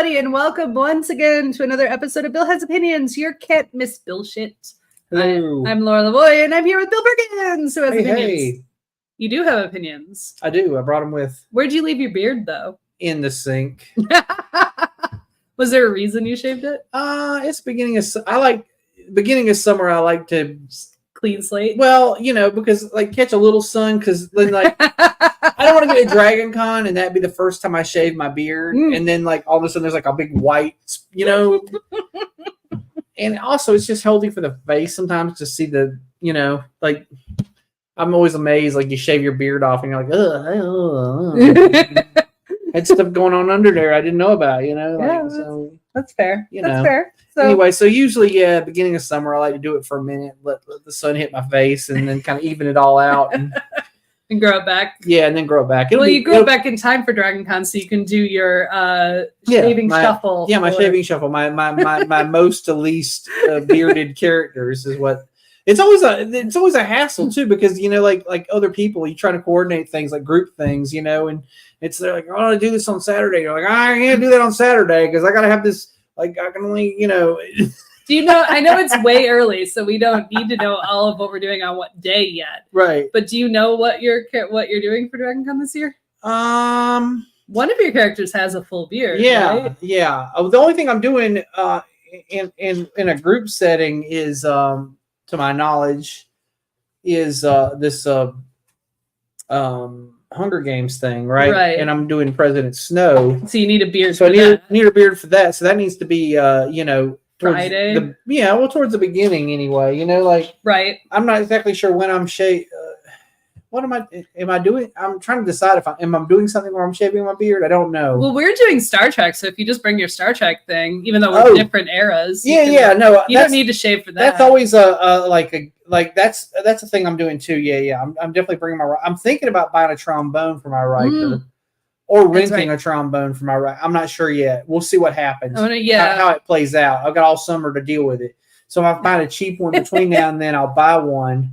everybody, and welcome once again to another episode of Bill Has Opinions. Your can't miss Bill shit. Hello. I'm Laura Lavoie, and I'm here with Bill Perkins, who has opinions. Hey. You do have opinions. I do. I brought them with Where'd you leave your beard, though? in the sink. Was there a reason you shaved it? It's beginning of summer. I like to Clean slate? well, because like catch a little sun. Because then like I don't want to get a Dragon Con and that be the first time I shave my beard, and then like all of a sudden there's like a big white, And also it's just healthy for the face sometimes to see the like. I'm always amazed, like you shave your beard off and you're like, ugh. Had stuff going on under there I didn't know about, so that's fair. That's fair. So, anyway, so usually, beginning of summer, I like to do it for a minute, let the sun hit my face, and then kind of even it all out, and grow it back. Yeah, and then grow it back. You grow it back in time for Dragon Con, so you can do your shaving shuffle. Yeah, my shaving shuffle, my most to least bearded characters is what. It's always a hassle too, because like other people, you try to coordinate things like group things, and they're like, I want to do this on Saturday. You're like, I can't do that on Saturday because I got to have this. Like I can only, Do you know? I know it's way early, so we don't need to know all of what we're doing on what day yet. Right. But do you know what you're doing for Dragon Con this year? One of your characters has a full beard. Yeah, right? yeah. The only thing I'm doing in a group setting is, to my knowledge, is this Hunger Games thing, right? Right. And I'm doing President Snow. So you need a beard. So I need a beard for that. So that needs to be, towards Friday. Towards the beginning anyway. Like right. I'm not exactly sure when I'm what am I doing? I'm trying to decide if I'm doing something where I'm shaving my beard. I don't know. Well, we're doing Star Trek, so if you just bring your Star Trek thing, even though we're different eras, no, you don't need to shave for that. That's always that's a thing I'm doing too. Yeah. I'm definitely bringing I'm thinking about buying a trombone for my Riker, or renting a trombone for my Riker. I'm not sure yet. We'll see what happens. How it plays out. I've got all summer to deal with it. So if I find a cheap one between now and then, I'll buy one.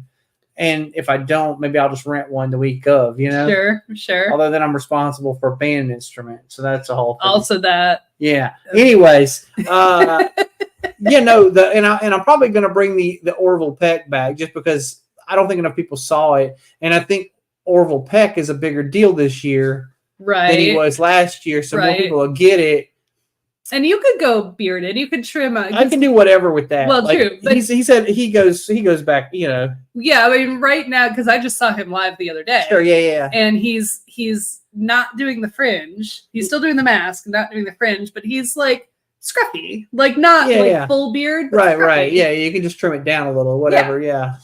And if I don't, maybe I'll just rent one the week of, Sure. Although then I'm responsible for a band instrument. So that's a whole thing. Also that. Yeah. Anyways, I'm probably going to bring the Orville Peck back just because I don't think enough people saw it. And I think Orville Peck is a bigger deal this year than he was last year. So more people will get it. And you could go bearded. You could trim. I can do whatever with that. Well, true. But he said he goes back. Yeah, I mean, right now because I just saw him live the other day. Sure. Yeah. And he's not doing the fringe. He's still doing the mask, not doing the fringe, but he's like scruffy, like not full beard. Right. Scruffy. Right. Yeah. You can just trim it down a little, whatever. Yeah.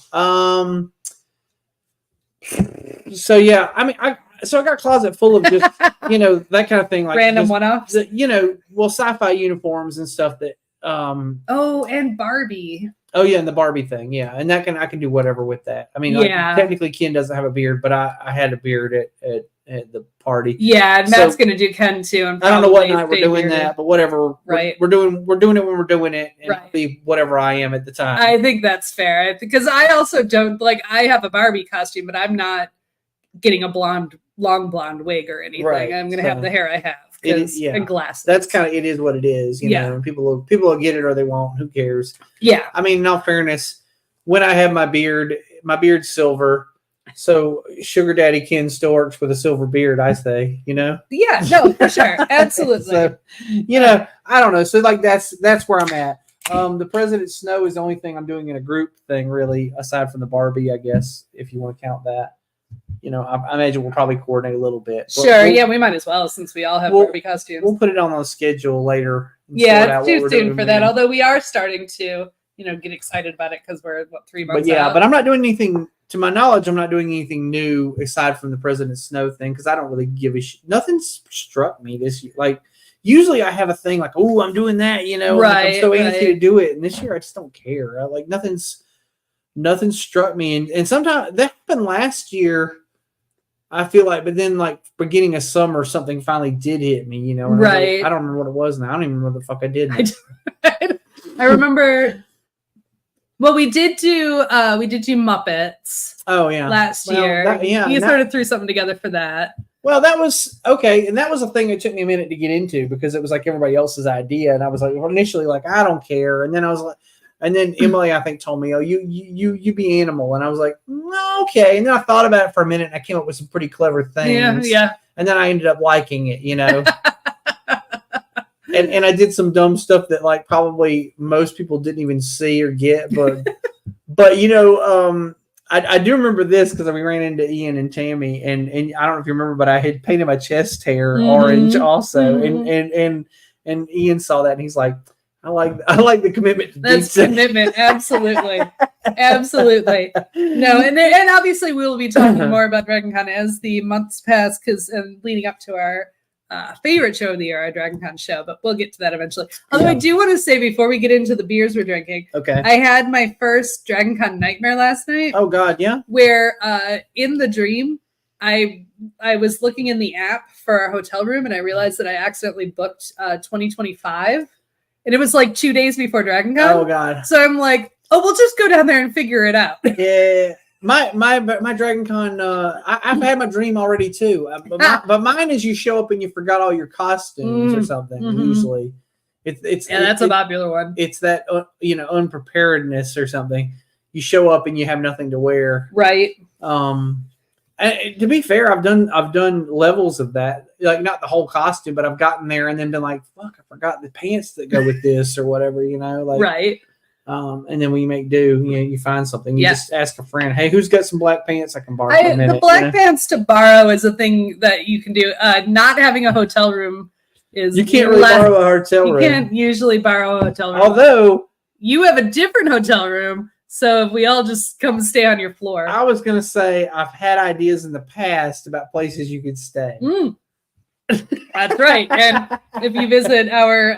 So yeah, I mean, I got a closet full of just that kind of thing, like random one-offs. Sci-fi uniforms and stuff that. And Barbie. Oh yeah, and the Barbie thing, yeah, and I can do whatever with that. I mean, technically Ken doesn't have a beard, but I had a beard at the party. Yeah, and Matt's gonna do Ken too. And I don't know what night we're doing that, but whatever. Right, we're doing it when we're doing it, and be whatever I am at the time. I think that's fair because I also don't I have a Barbie costume, but I'm not getting a long blonde wig or anything. Right. I'm gonna have the hair I have. And glasses. That's kind of it is what it is, And people will get it or they won't. Who cares? Yeah. I mean, in all fairness, when I have my beard's silver, so Sugar Daddy Ken still works with a silver beard. I say, Yeah. No, for sure. Absolutely. So, I don't know. So like that's where I'm at. The President Snow is the only thing I'm doing in a group thing, really, aside from the Barbie, I guess, if you want to count that. I imagine we'll probably coordinate a little bit. Sure, we might as well since we all have Barbie costumes. We'll put it on the schedule later. Yeah, it's too soon for that. Although we are starting to, get excited about it because we're 3 months out. But I'm not doing anything. To my knowledge, I'm not doing anything new aside from the President Snow thing because I don't really give a shit. Nothing's struck me this year. Like usually I have a thing like, oh, I'm doing that. Right, I'm so antsy to do it, and this year I just don't care. Nothing struck me, and sometimes that happened last year. I feel like, but then like beginning of summer, something finally did hit me, Right. I don't remember what it was now. I don't even remember what the fuck I did. I remember. Well, we did do Muppets. Oh yeah. Last year. You sort of threw something together for that. Well, that was okay, and that was a thing that took me a minute to get into because it was like everybody else's idea, and I was like initially like I don't care, and then I was like, and then Emily I think told me, oh you be animal, and I was like okay, and then I thought about it for a minute, and I came up with some pretty clever things, yeah, and then I ended up liking it, and I did some dumb stuff that like probably most people didn't even see or get, but I do remember this because we ran into Ian and Tammy, and I don't know if you remember, but I had painted my chest hair orange also, and Ian saw that and he's like, I like the commitment. That's commitment, absolutely, absolutely. No, and obviously we will be talking more about DragonCon as the months pass, because leading up to our favorite show of the year, our DragonCon show, but we'll get to that eventually. Although I do want to say before we get into the beers we're drinking, okay, I had my first DragonCon nightmare last night. Oh God, yeah. Where in the dream, I was looking in the app for our hotel room, and I realized that I accidentally booked 2025, and it was like 2 days before DragonCon. Oh God. So I'm like, oh, we'll just go down there and figure it out. Yeah. My DragonCon, I've had my dream already too, but mine is you show up and you forgot all your costumes or something. Usually, that's a popular one. It's that unpreparedness or something. You show up and you have nothing to wear. Right. And to be fair, I've done levels of that, like not the whole costume, but I've gotten there and then been like, fuck, I forgot the pants that go with this or whatever, like right. And then when you make do, you find something. You just ask a friend, hey, who's got some black pants I can borrow for a minute? The black pants to borrow is a thing that you can do. Not having a hotel room is... You can't really borrow a hotel room. You can't usually borrow a hotel room. Although... You have a different hotel room, so if we all just come stay on your floor. I was going to say, I've had ideas in the past about places you could stay. That's right. And if you visit our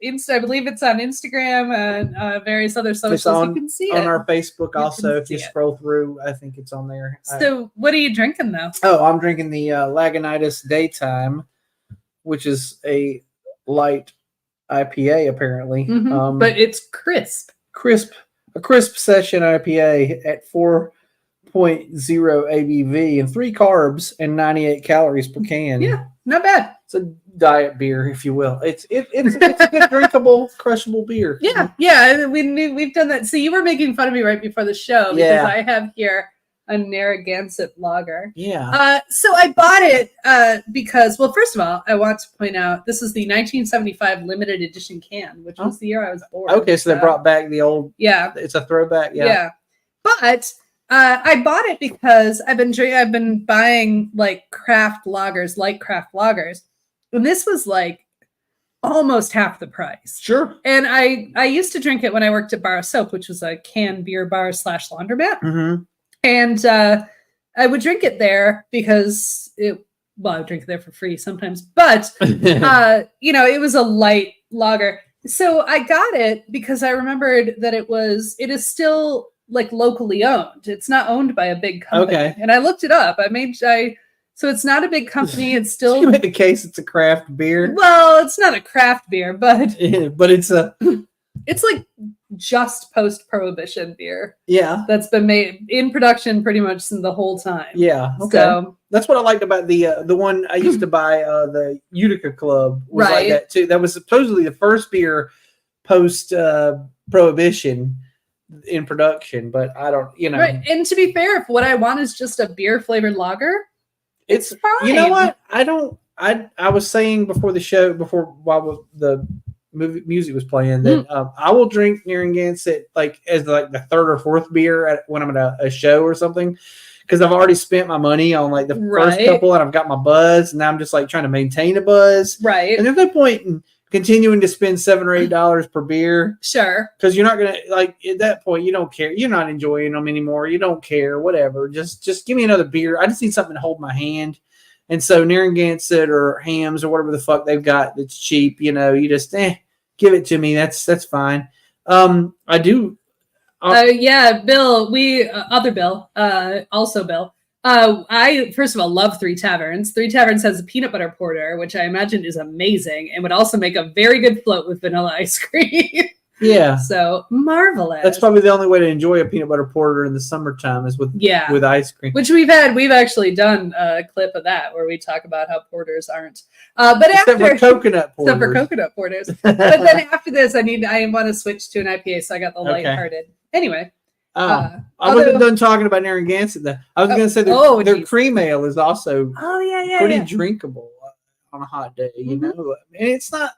I believe it's on Instagram and various other socials. You can see it on our Facebook. Also, if you scroll through, I think it's on there. So, what are you drinking though? Oh, I'm drinking the Lagunitas Daytime, which is a light IPA apparently. But it's crisp. A crisp session IPA at 4.0 ABV and 3 carbs and 98 calories per can. Yeah, not bad. It's a diet beer, if you will. It's a good drinkable, crushable beer. Yeah. We've done that. See, you were making fun of me right before the show because I have here a Narragansett lager. Yeah. So I bought it because, well, first of all, I want to point out this is the 1975 limited edition can, which was the year I was born. Okay, so they brought back the old. Yeah. It's a throwback. Yeah. But I bought it because I've been buying like light craft lagers. And this was like almost half the price. Sure. And I used to drink it when I worked at Bar of Soap, which was a canned beer bar / laundromat. And I would drink it there because I would drink it there for free sometimes. But, it was a light lager. So I got it because I remembered that it is still like locally owned. It's not owned by a big company. Okay. And I looked it up. So it's not a big company. It's still... You made the case it's a craft beer. Well, it's not a craft beer, but... but it's a... It's like just post-prohibition beer. Yeah. That's been made in production pretty much since the whole time. Yeah. Okay. So, that's what I liked about the one I used to buy, the Utica Club. Was like that too. That was supposedly the first beer post-prohibition in production, but I don't, Right. And to be fair, if what I want is just a beer-flavored lager... It's fine. You know what? I was saying before the show, while the music was playing, that I will drink Narragansett like as like the third or fourth beer when I'm at a show or something, because I've already spent my money on like the first couple and I've got my buzz, and now I'm just like trying to maintain a buzz. Right. And there's no point in continuing to spend $7 or $8 per beer. Sure. Because you're not gonna like at that point you don't care. You're not enjoying them anymore. You don't care. Whatever. Just give me another beer. I just need something to hold my hand. And so Narragansett or Hams or whatever the fuck they've got that's cheap, you just give it to me. That's fine. I do. Bill. Other Bill. Also Bill. I first of all love Three Taverns. Three Taverns has a peanut butter porter, which I imagine is amazing and would also make a very good float with vanilla ice cream. Yeah. So marvelous. That's probably the only way to enjoy a peanut butter porter in the summertime is with ice cream. Which we've actually done a clip of that where we talk about how porters aren't. But Except for coconut porters. Except for coconut porters. But then after this, I want to switch to an IPA, so I got the lighthearted. Anyway. I wasn't done talking about Narragansett. I was going to say their cream ale is also pretty drinkable on a hot day, you know. And it's not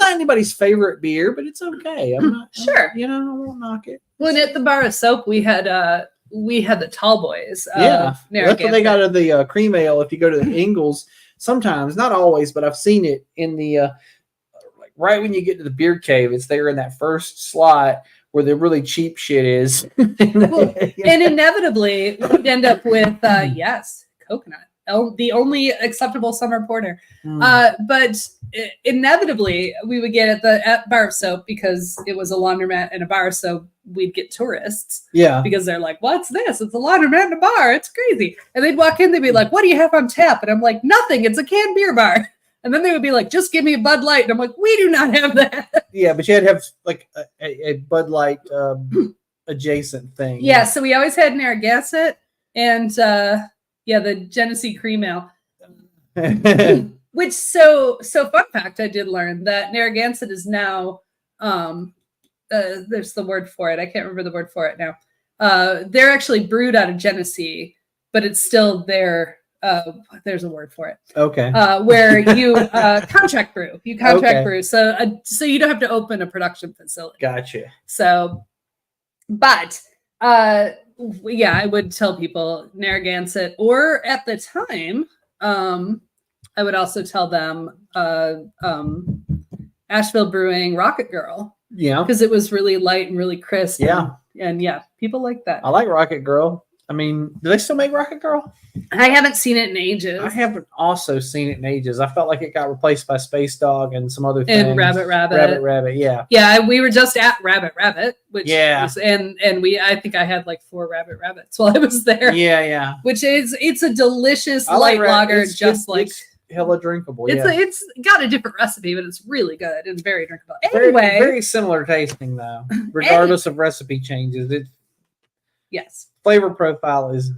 anybody's favorite beer, but it's okay. I'm not sure. I won't knock it. When at the Bar of Soap, we had the Tall Boys. That's what they got of the cream ale. If you go to the Ingles, sometimes, not always, but I've seen it in the like right when you get to the beer cave. It's there in that first slot where the really cheap shit is. And inevitably, we'd end up with coconut. The only acceptable summer porter. But inevitably, we would get at Bar of Soap, because it was a laundromat and a bar, so we'd get tourists. Yeah. Because they're like, what's this? It's a laundromat and a bar. It's crazy. And they'd walk in, they'd be like, what do you have on tap? And I'm like, nothing. It's a canned beer bar. And then they would be like, just give me a Bud Light. And I'm like, we do not have that. Yeah, but you had to have like a Bud Light adjacent thing. Yeah, so we always had Narragansett and the Genesee Cream Ale. Which so fun fact, I did learn that Narragansett is now there's the word for it. I can't remember the word for it now. They're actually brewed out of Genesee, but it's still their there's a word for it. Okay. Where you contract brew. You contract brew. So you don't have to open a production facility. Gotcha. So, but I would tell people Narragansett, or at the time, I would also tell them Asheville Brewing Rocket Girl. Yeah. Because it was really light and really crisp. Yeah. And people like that. I like Rocket Girl. I mean, do they still make Rocket Girl? I haven't seen it in ages. I haven't also seen it in ages. I felt like it got replaced by Space Dog and some other things. And Rabbit, yeah. Yeah, we were just at Rabbit, which was, and I think I had like 4 Rabbits while I was there. Yeah. It's a delicious light lager, it's hella drinkable. It's got a different recipe, but it's really good. It's very drinkable. Anyway, very similar tasting though, regardless of recipe changes. Yes. Flavor profile is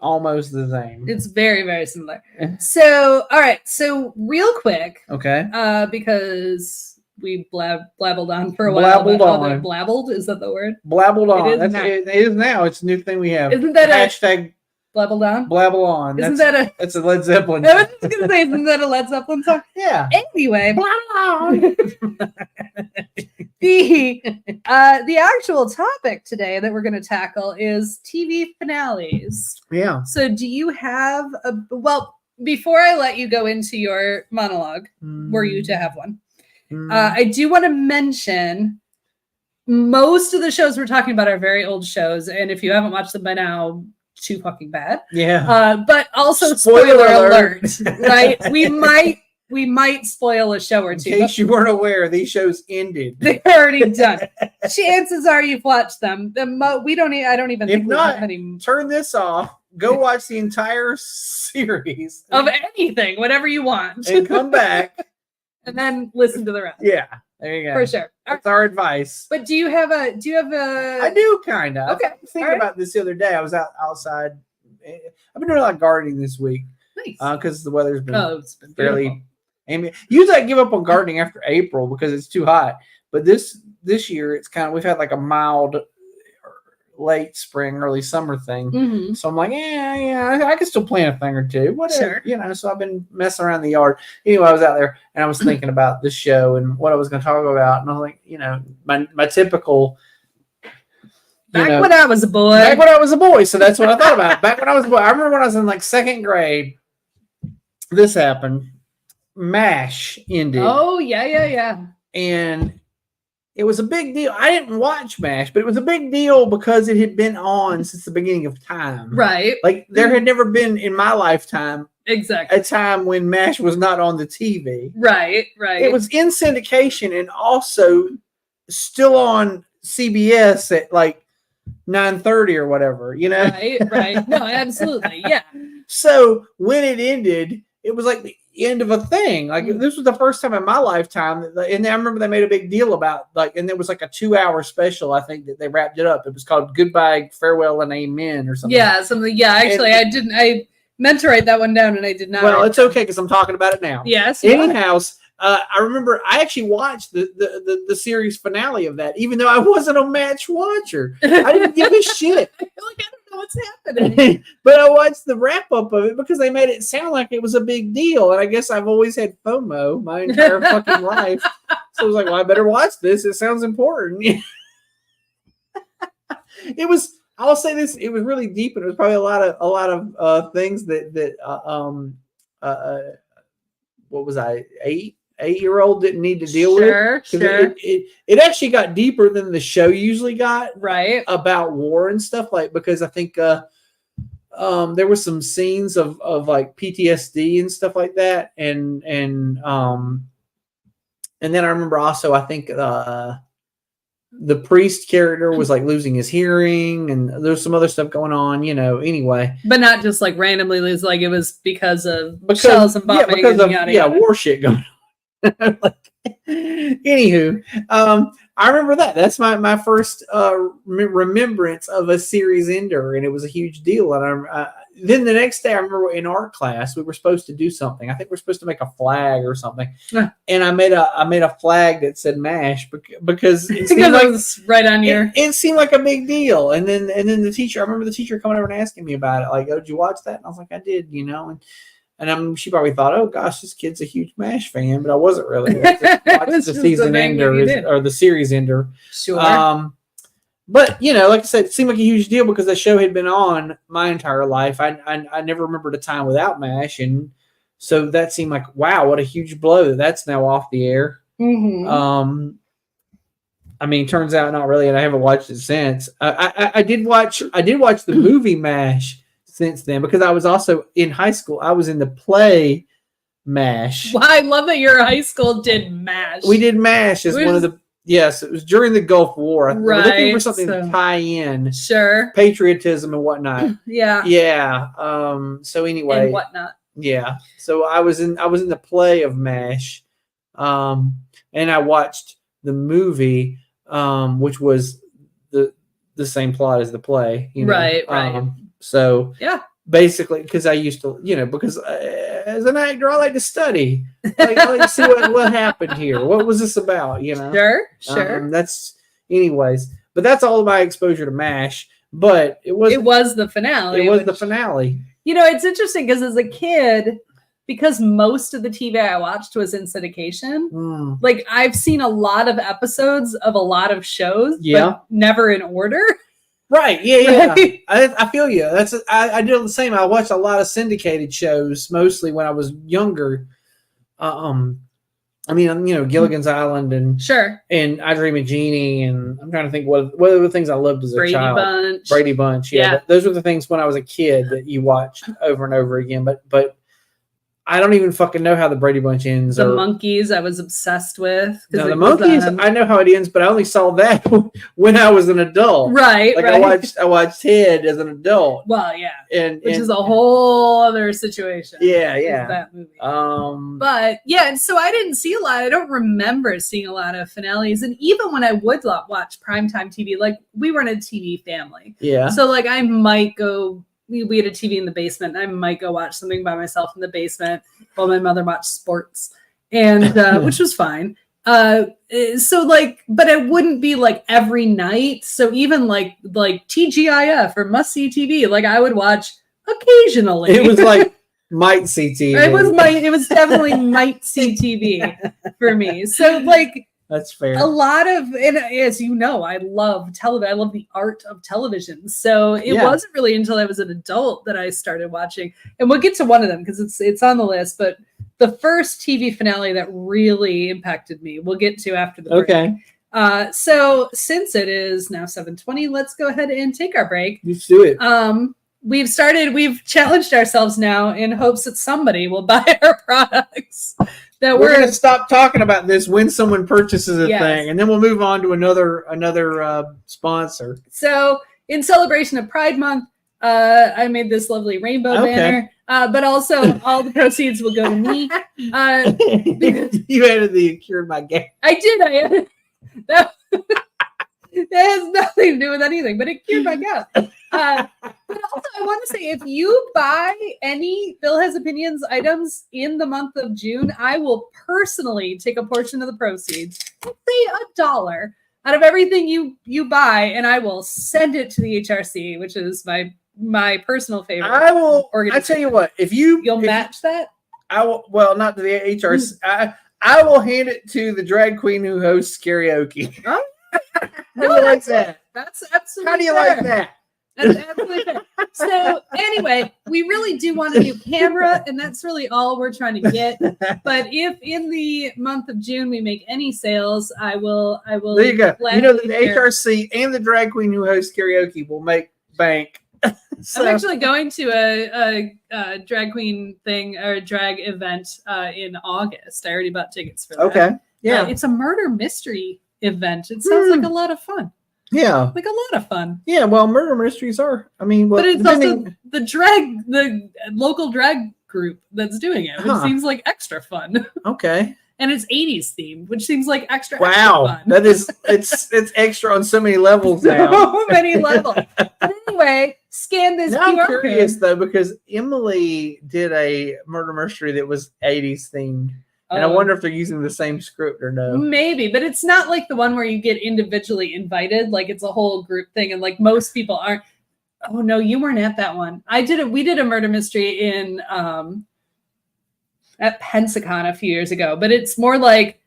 almost the same. It's very, very similar. So, all right. So, real quick, okay, because we blabbled on for a while. Blabbled, is that the word? Blabbled on. It is now. It's a new thing we have. Isn't that hashtag blabbled on? Blabble on. That's a Led Zeppelin. I was just gonna say, isn't that a Led Zeppelin song? Yeah. Anyway, the actual topic today that we're going to tackle is TV finales. Yeah. So, do you have before I let you go into your monologue, were you to have one? I do want to mention most of the shows we're talking about are very old shows, and if you haven't watched them by now, too fucking bad. Yeah. But also spoiler alert, right? We might spoil a show or two. In case you weren't aware, these shows ended. They're already done. Chances are you've watched them. I don't even think we have any. Turn this off. Go watch the entire series of anything, whatever you want, and come back, and then listen to the rest. Yeah, there you go. For sure. That's our advice. But do you have a? I do kind of. Okay. I was thinking about this the other day. I was outside. I've been doing a lot of gardening this week. Nice. Because the weather's been it's been fairly. Usually I give up on gardening after April because it's too hot. But this year it's we've had like a mild late spring, early summer thing. Mm-hmm. So I'm like, I can still plant a thing or two. Whatever. Sure. So I've been messing around the yard. Anyway, I was out there and I was thinking about this show and what I was going to talk about. And I was like, my typical. Back when I was a boy. Back when I was a boy. So that's what I thought about. Back when I was a boy. I remember when I was in like 2nd grade, this happened. MASH ended. Oh, yeah. And it was a big deal. I didn't watch MASH, but it was a big deal because it had been on since the beginning of time. Right. Like there had never been in my lifetime exactly a time when MASH was not on the TV. Right. It was in syndication and also still on CBS at like 9:30 or whatever, Right. No, absolutely. Yeah. So when it ended, it was like end of a thing. Like this was the first time in my lifetime, and I remember they made a big deal about and there was like a 2-hour special. I think that they wrapped it up. It was called Goodbye, Farewell, and Amen or something. Yeah, something. Yeah, actually, I meant to write that one down, and I did not. Well, it's okay because I'm talking about it now. Yes. Anyhow, I remember I actually watched the series finale of that, even though I wasn't a Match watcher. I didn't give a shit. I don't know what's happening. But I watched the wrap up of it because they made it sound like it was a big deal, and I guess I've always had FOMO my entire fucking life. So I was like, well, I better watch this. It sounds important. It was. I'll say this: it was really deep, and it was probably a lot of things that what was I 8-year-old didn't need to deal with. Sure. It actually got deeper than the show usually got. Right. About war and stuff, like, because I think there were some scenes of like PTSD and stuff like that, and then I remember also I think the priest character was like losing his hearing, and there's some other stuff going on, anyway. But not just like randomly lose, like it was because shells and bombing. Yeah, because of war shit going on. Anywho, I remember that. That's my first remembrance of a series ender, and it was a huge deal. And then the next day, I remember in art class we were supposed to do something. I think we're supposed to make a flag or something, and I made a flag that said MASH because it seemed like, it was right on your. It seemed like a big deal. And then the teacher, I remember the teacher coming over and asking me about it, like, "Oh, did you watch that?" And I was like, "I did," And she probably thought, "Oh gosh, this kid's a huge MASH fan," but I wasn't really. I just watched the season ender or the series ender. Sure. But like I said, it seemed like a huge deal because the show had been on my entire life. I never remembered a time without MASH, and so that seemed like, wow, what a huge blow that's now off the air. Mm-hmm. I mean, turns out not really, and I haven't watched it since. I did watch the movie MASH since then because I was also in high school. I was in the play MASH. Well, I love that your high school did MASH. We did MASH as one of the. Yes, it was during the Gulf War. Right, looking for something to tie in. Sure. Patriotism and whatnot. Yeah. Yeah. So anyway. And whatnot. Yeah. So I was in the play of MASH, and I watched the movie, which was the same plot as the play. Right. So yeah. Basically, because I used to, because as an actor, I like to study. I like to see what happened here. What was this about? Sure. That's, anyways. But that's all of my exposure to MASH. But it was the finale. It was the finale. It's interesting because as a kid, because most of the TV I watched was in syndication, like I've seen a lot of episodes of a lot of shows, but never in order. Right. Yeah. Right? I feel you. I did the same. I watched a lot of syndicated shows, mostly when I was younger. Gilligan's Island and sure, and I Dream of Jeannie, and I'm trying to think what are the things I loved as a child. Brady Bunch. Yeah. Those were the things when I was a kid that you watched over and over again. But I don't even fucking know how the Brady Bunch ends. The Monkeys, I was obsessed with. No, the Monkeys, I know how it ends, but I only saw that when I was an adult. Right, like right. I watched Ted as an adult. Well, yeah, which is a whole other situation. Yeah. That movie. But yeah, so I didn't see a lot. I don't remember seeing a lot of finales, and even when I would watch primetime TV, like we weren't a TV family. Yeah. So like I might go. We had a TV in the basement. I might go watch something by myself in the basement while my mother watched sports, and which was fine. So like, but it wouldn't be like every night. So even like TGIF or Must See TV, like I would watch occasionally. It was like might see TV. It was definitely might see TV for me. So like. That's fair. A lot of, and as you know, I love television. I love the art of television. So it wasn't really until I was an adult that I started watching. And we'll get to one of them because it's on the list. But the first TV finale that really impacted me, we'll get to after the break. Okay. So since it is now 7:20, let's go ahead and take our break. Let's do it. We've challenged ourselves now in hopes that somebody will buy our products. That we're going to stop talking about this when someone purchases a thing, and then we'll move on to another sponsor. So, in celebration of Pride Month, I made this lovely rainbow banner, but also all the proceeds will go to me. You added the cured my gas. I did. I added that. That has nothing to do with anything, but it cured my gout. But also, I want to say, if you buy any Phil Has Opinions items in the month of June, I will personally take a portion of the proceeds, let's say $1 out of everything you buy, and I will send it to the HRC, which is my personal favorite. I will. I tell you what, you'll match that. I will. Well, not to the HRC. I will hand it to the drag queen who hosts karaoke. Oh. How do you like that? That's absolutely. How do you fair. like that? That's absolutely fair. So anyway, we really do want a new camera, and that's really all we're trying to get. But if in the month of June we make any sales, I will. There you go. You know, the HRC and the drag queen who hosts karaoke will make bank. So, I'm actually going to a drag queen thing or a drag event in August. I already bought tickets for that. Okay. Yeah. It's a murder mystery event. It sounds like a lot of fun. Yeah. Like a lot of fun. Yeah, well, murder mysteries are. I mean, well, but it's also the local drag group that's doing it, which seems like extra fun. Okay. And it's 80s themed, which seems like extra fun. That is it's extra on so many levels now. So many levels. But anyway, scan this now QR I'm curious code. Though, because Emily did a murder mystery that was 80s themed. And I wonder if they're using the same script or no. Maybe, but it's not like the one where you get individually invited. Like it's a whole group thing, and like most people aren't. Oh no, you weren't at that one. We did a murder mystery in at Pensacon a few years ago, but it's more like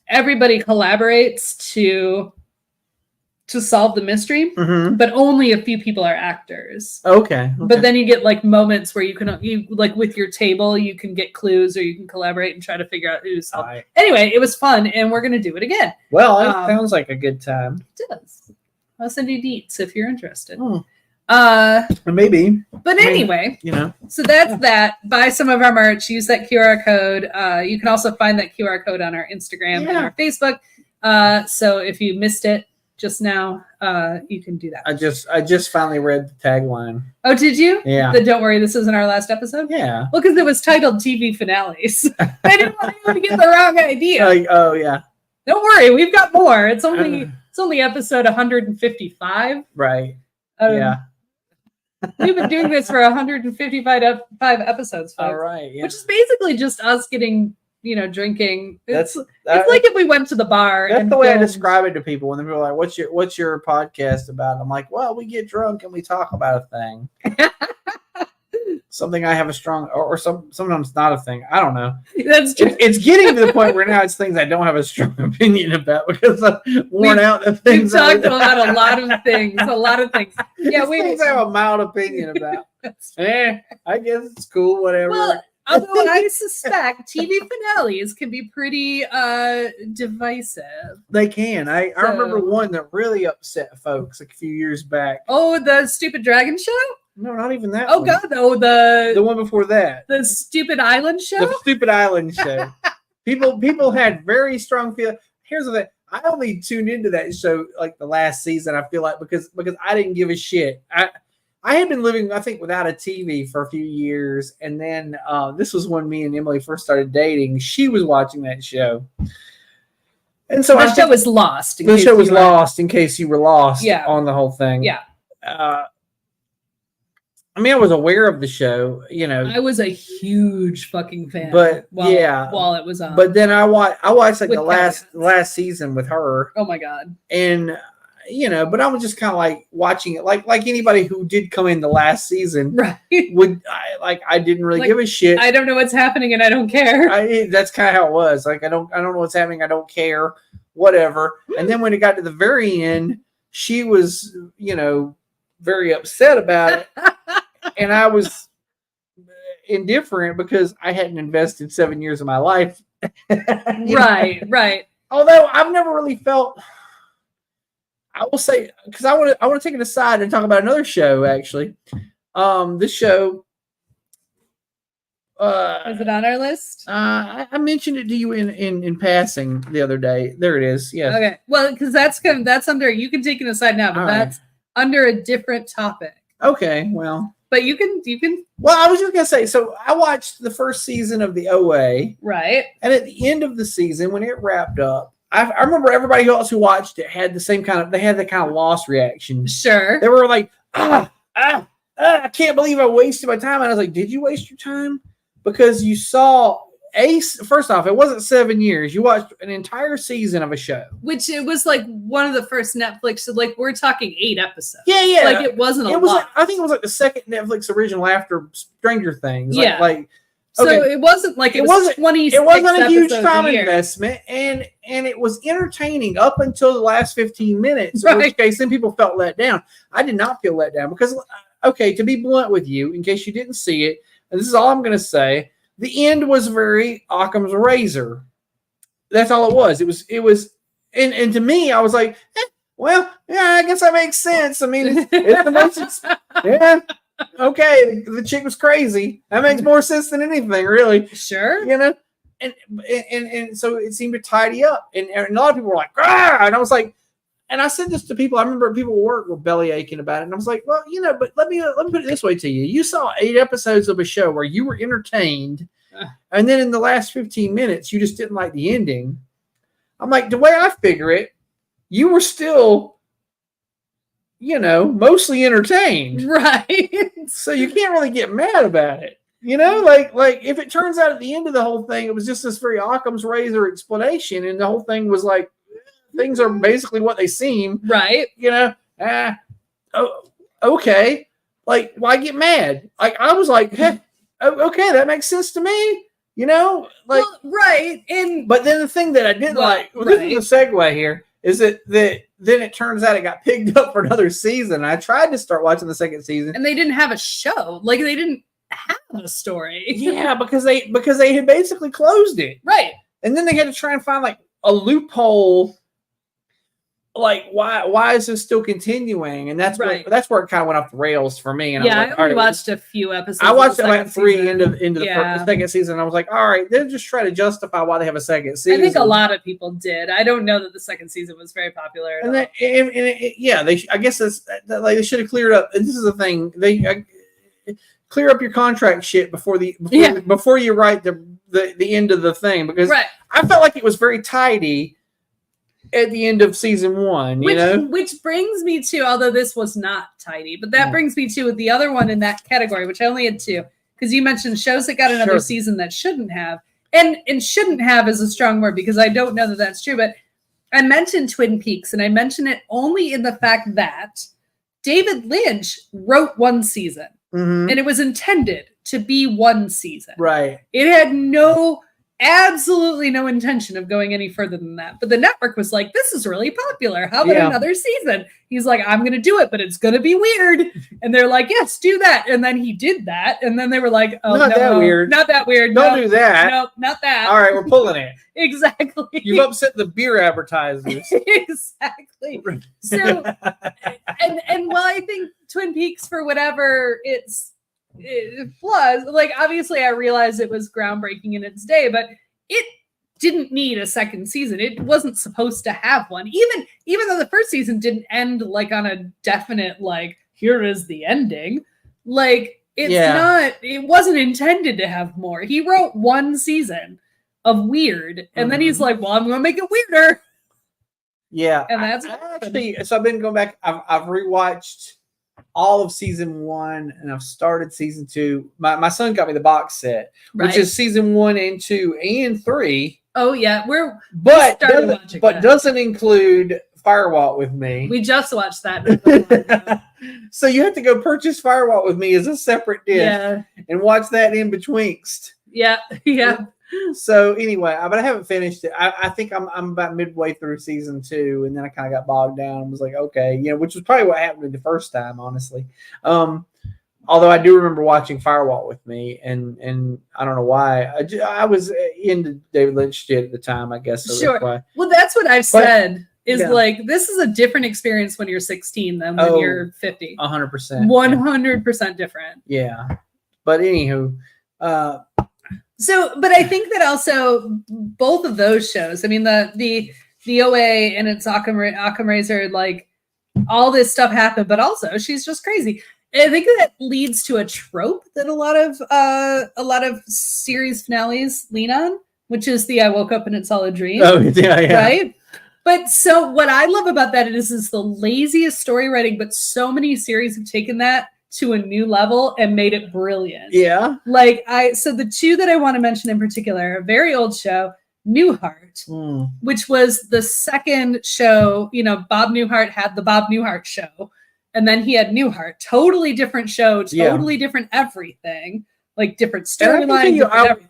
everybody collaborates to solve the mystery, but only a few people are actors. Okay. But then you get like moments where you like with your table, you can get clues or you can collaborate and try to figure out who's solved. Right. Anyway, it was fun, and we're going to do it again. Well, it sounds like a good time. It does. I'll send you deets if you're interested. Maybe. But anyway, you know. So that's that. Buy some of our merch. Use that QR code. You can also find that QR code on our Instagram and our Facebook. So if you missed it just now, you can do that. I just finally read the tagline. Oh, did you? Yeah. The Don't Worry, This Isn't Our Last Episode? Yeah. Well, because it was titled TV Finales. I didn't want anyone to get the wrong idea. Oh yeah. Don't worry, we've got more. It's only episode 155. Right. Yeah. We've been doing this for 155 episodes, folks. All right. Yeah. Which is basically just us getting, drinking. It's That's like if we went to the bar. That's the way I describe it to people when they're like, "What's your podcast about?" I'm like, "Well, we get drunk and we talk about a thing." Something I have a strong, or sometimes not a thing. I don't know. That's true. It's getting to the point where now it's things I don't have a strong opinion about because I've worn out the things. We've talked about a lot of things. Yeah, things I have a mild opinion about. I guess it's cool. Whatever. Well, although I suspect TV finales can be pretty divisive. They can. I remember one that really upset folks like a few years back. Oh, the Stupid Dragon Show? No, not even that. Oh one. God! Oh, the one before that. The Stupid Island Show. The Stupid Island Show. people had very strong feel. Here's the thing. I only tuned into that show like the last season. I feel like because I didn't give a shit. I had been living, I think, without a TV for a few years, and then this was when me and Emily first started dating. She was watching that show, and so the show was lost. The show was lost in case you were lost. Yeah. On the whole thing. Yeah. I mean, I was aware of the show, I was a huge fucking fan. But while it was on. But then I watched like the last season with her. Oh my God. And but I was just kind of like watching it, like anybody who did come in the last season, right? I didn't really give a shit. I don't know what's happening, and I don't care. That's kind of how it was. Like I don't know what's happening. I don't care. Whatever. And then when it got to the very end, she was very upset about it. And I was indifferent because I hadn't invested 7 years of my life. Right. Although I've never really felt, I will say, because I want to take it aside and talk about another show. Actually, this show is it on our list? I mentioned it to you in passing the other day. There it is. Yes. Okay. Well, because that's under. You can take it aside now, but that's under a different topic. Okay, well. But you can. Well, I was just gonna say. So I watched the first season of the OA, right? And at the end of the season, when it wrapped up, I remember everybody else who watched it had the same kind of. They had the kind of lost reaction. Sure. They were like, I can't believe I wasted my time. And I was like, did you waste your time? Because you saw first off, it wasn't 7 years. You watched an entire season of a show. Which it was like one of the first Netflix. So like we're talking 8 episodes. Yeah. Like it wasn't a lot. Like, I think it was like the second Netflix original after Stranger Things. Yeah. Like so it wasn't like it wasn't 20. It wasn't a huge time investment, and it was entertaining up until the last 15 minutes. Right. In which case, then people felt let down. I did not feel let down because, okay, to be blunt with you, in case you didn't see it, and this is all I'm going to say. The end was very Occam's razor. That's all it was. It was, and to me, I was like, well, yeah, I guess that makes sense. I mean, it's the most, yeah, okay, the chick was crazy. That makes more sense than anything, really. Sure, and so it seemed to tidy up, and a lot of people were like, and I was like, and I said this to people. I remember people at work were belly aching about it, and I was like, well, but let me put it this way to you: you saw 8 episodes of a show where you were entertained, and then in the last 15 minutes, you just didn't like the ending. I'm like, the way I figure it, you were still, mostly entertained, right? So you can't really get mad about it. Like if it turns out at the end of the whole thing, it was just this very Occam's razor explanation, and the whole thing was like, things are basically what they seem. Right. Okay. Like, why get mad? Like, I was like, hey, okay, that makes sense to me. Right. But then the thing that I didn't this is a segue here, is that then it turns out it got picked up for another season. I tried to start watching the second season. And they didn't have a show. Like, they didn't have a story. Yeah, because they had basically closed it. Right. And then they had to try and find like a loophole. Like, why is this still continuing? And that's where it kind of went off the rails for me. And I only watched a few episodes. I watched about 3 into the second season. And I was like, all right, they're just trying to justify why they have a second season. I think a lot of people did. I don't know that the second season was very popular. I guess they should have cleared up. And this is the thing, they clear up your contract shit before you write the end of the thing, because I felt like it was very tidy at the end of season 1, which brings me to, although this was not tidy, but that brings me to the other one in that category, which I only had 2, because you mentioned shows that got another season that shouldn't have, and shouldn't have is a strong word, because I don't know that that's true, but I mentioned Twin Peaks, and I mention it only in the fact that David Lynch wrote 1 season, and it was intended to be 1 season. Right. It had absolutely no intention of going any further than that. But the network was like, this is really popular. How about another season? He's like, I'm going to do it, but it's going to be weird. And they're like, yes, do that. And then he did that. And then they were like, oh, not that weird. Not that weird. Don't do that. No, not that. All right, we're pulling it. Exactly. You've upset the beer advertisers. Exactly. So, and while I think Twin Peaks, for whatever it was, like, obviously I realized it was groundbreaking in its day, but it didn't need a second season. It wasn't supposed to have one, even though the first season didn't end like on a definite, like, here is the ending. Like, it wasn't intended to have more. He wrote 1 season of weird, and then he's like, well, I'm gonna make it weirder. Yeah. And that's so I've been going back, I've rewatched all of season 1, and I've started season 2. My son got me the box set, which is season 1 and 2 and 3. Oh yeah, doesn't include Firewalk with Me. We just watched that. So you have to go purchase Firewalk with Me as a separate disc and watch that in betwixt. Yeah. So anyway, but I haven't finished it. I think I'm about midway through season 2, and then I kind of got bogged down and was like, okay, which was probably what happened the first time, honestly. Although I do remember watching Firewalk with Me, and I don't know why. I was into David Lynch shit at the time, I guess. So sure. That's why. Well, that's what I've said. Like, this is a different experience when you're 16 than when you're 50. 100%. 100% different. Yeah. But anywho, so, but I think that also both of those shows, I mean, the OA and its Occam razor, like, all this stuff happened, but also she's just crazy. I think that leads to a trope that a lot of series finales lean on, which is the "I woke up and it's all a dream." Oh yeah. Right. But so what I love about that is the laziest story writing, but so many series have taken that to a new level and made it brilliant. Yeah. So the two that I want to mention in particular, a very old show, Newhart, which was the second show. Bob Newhart had the Bob Newhart Show, and then he had Newhart, totally different show, totally different everything, like different storyline.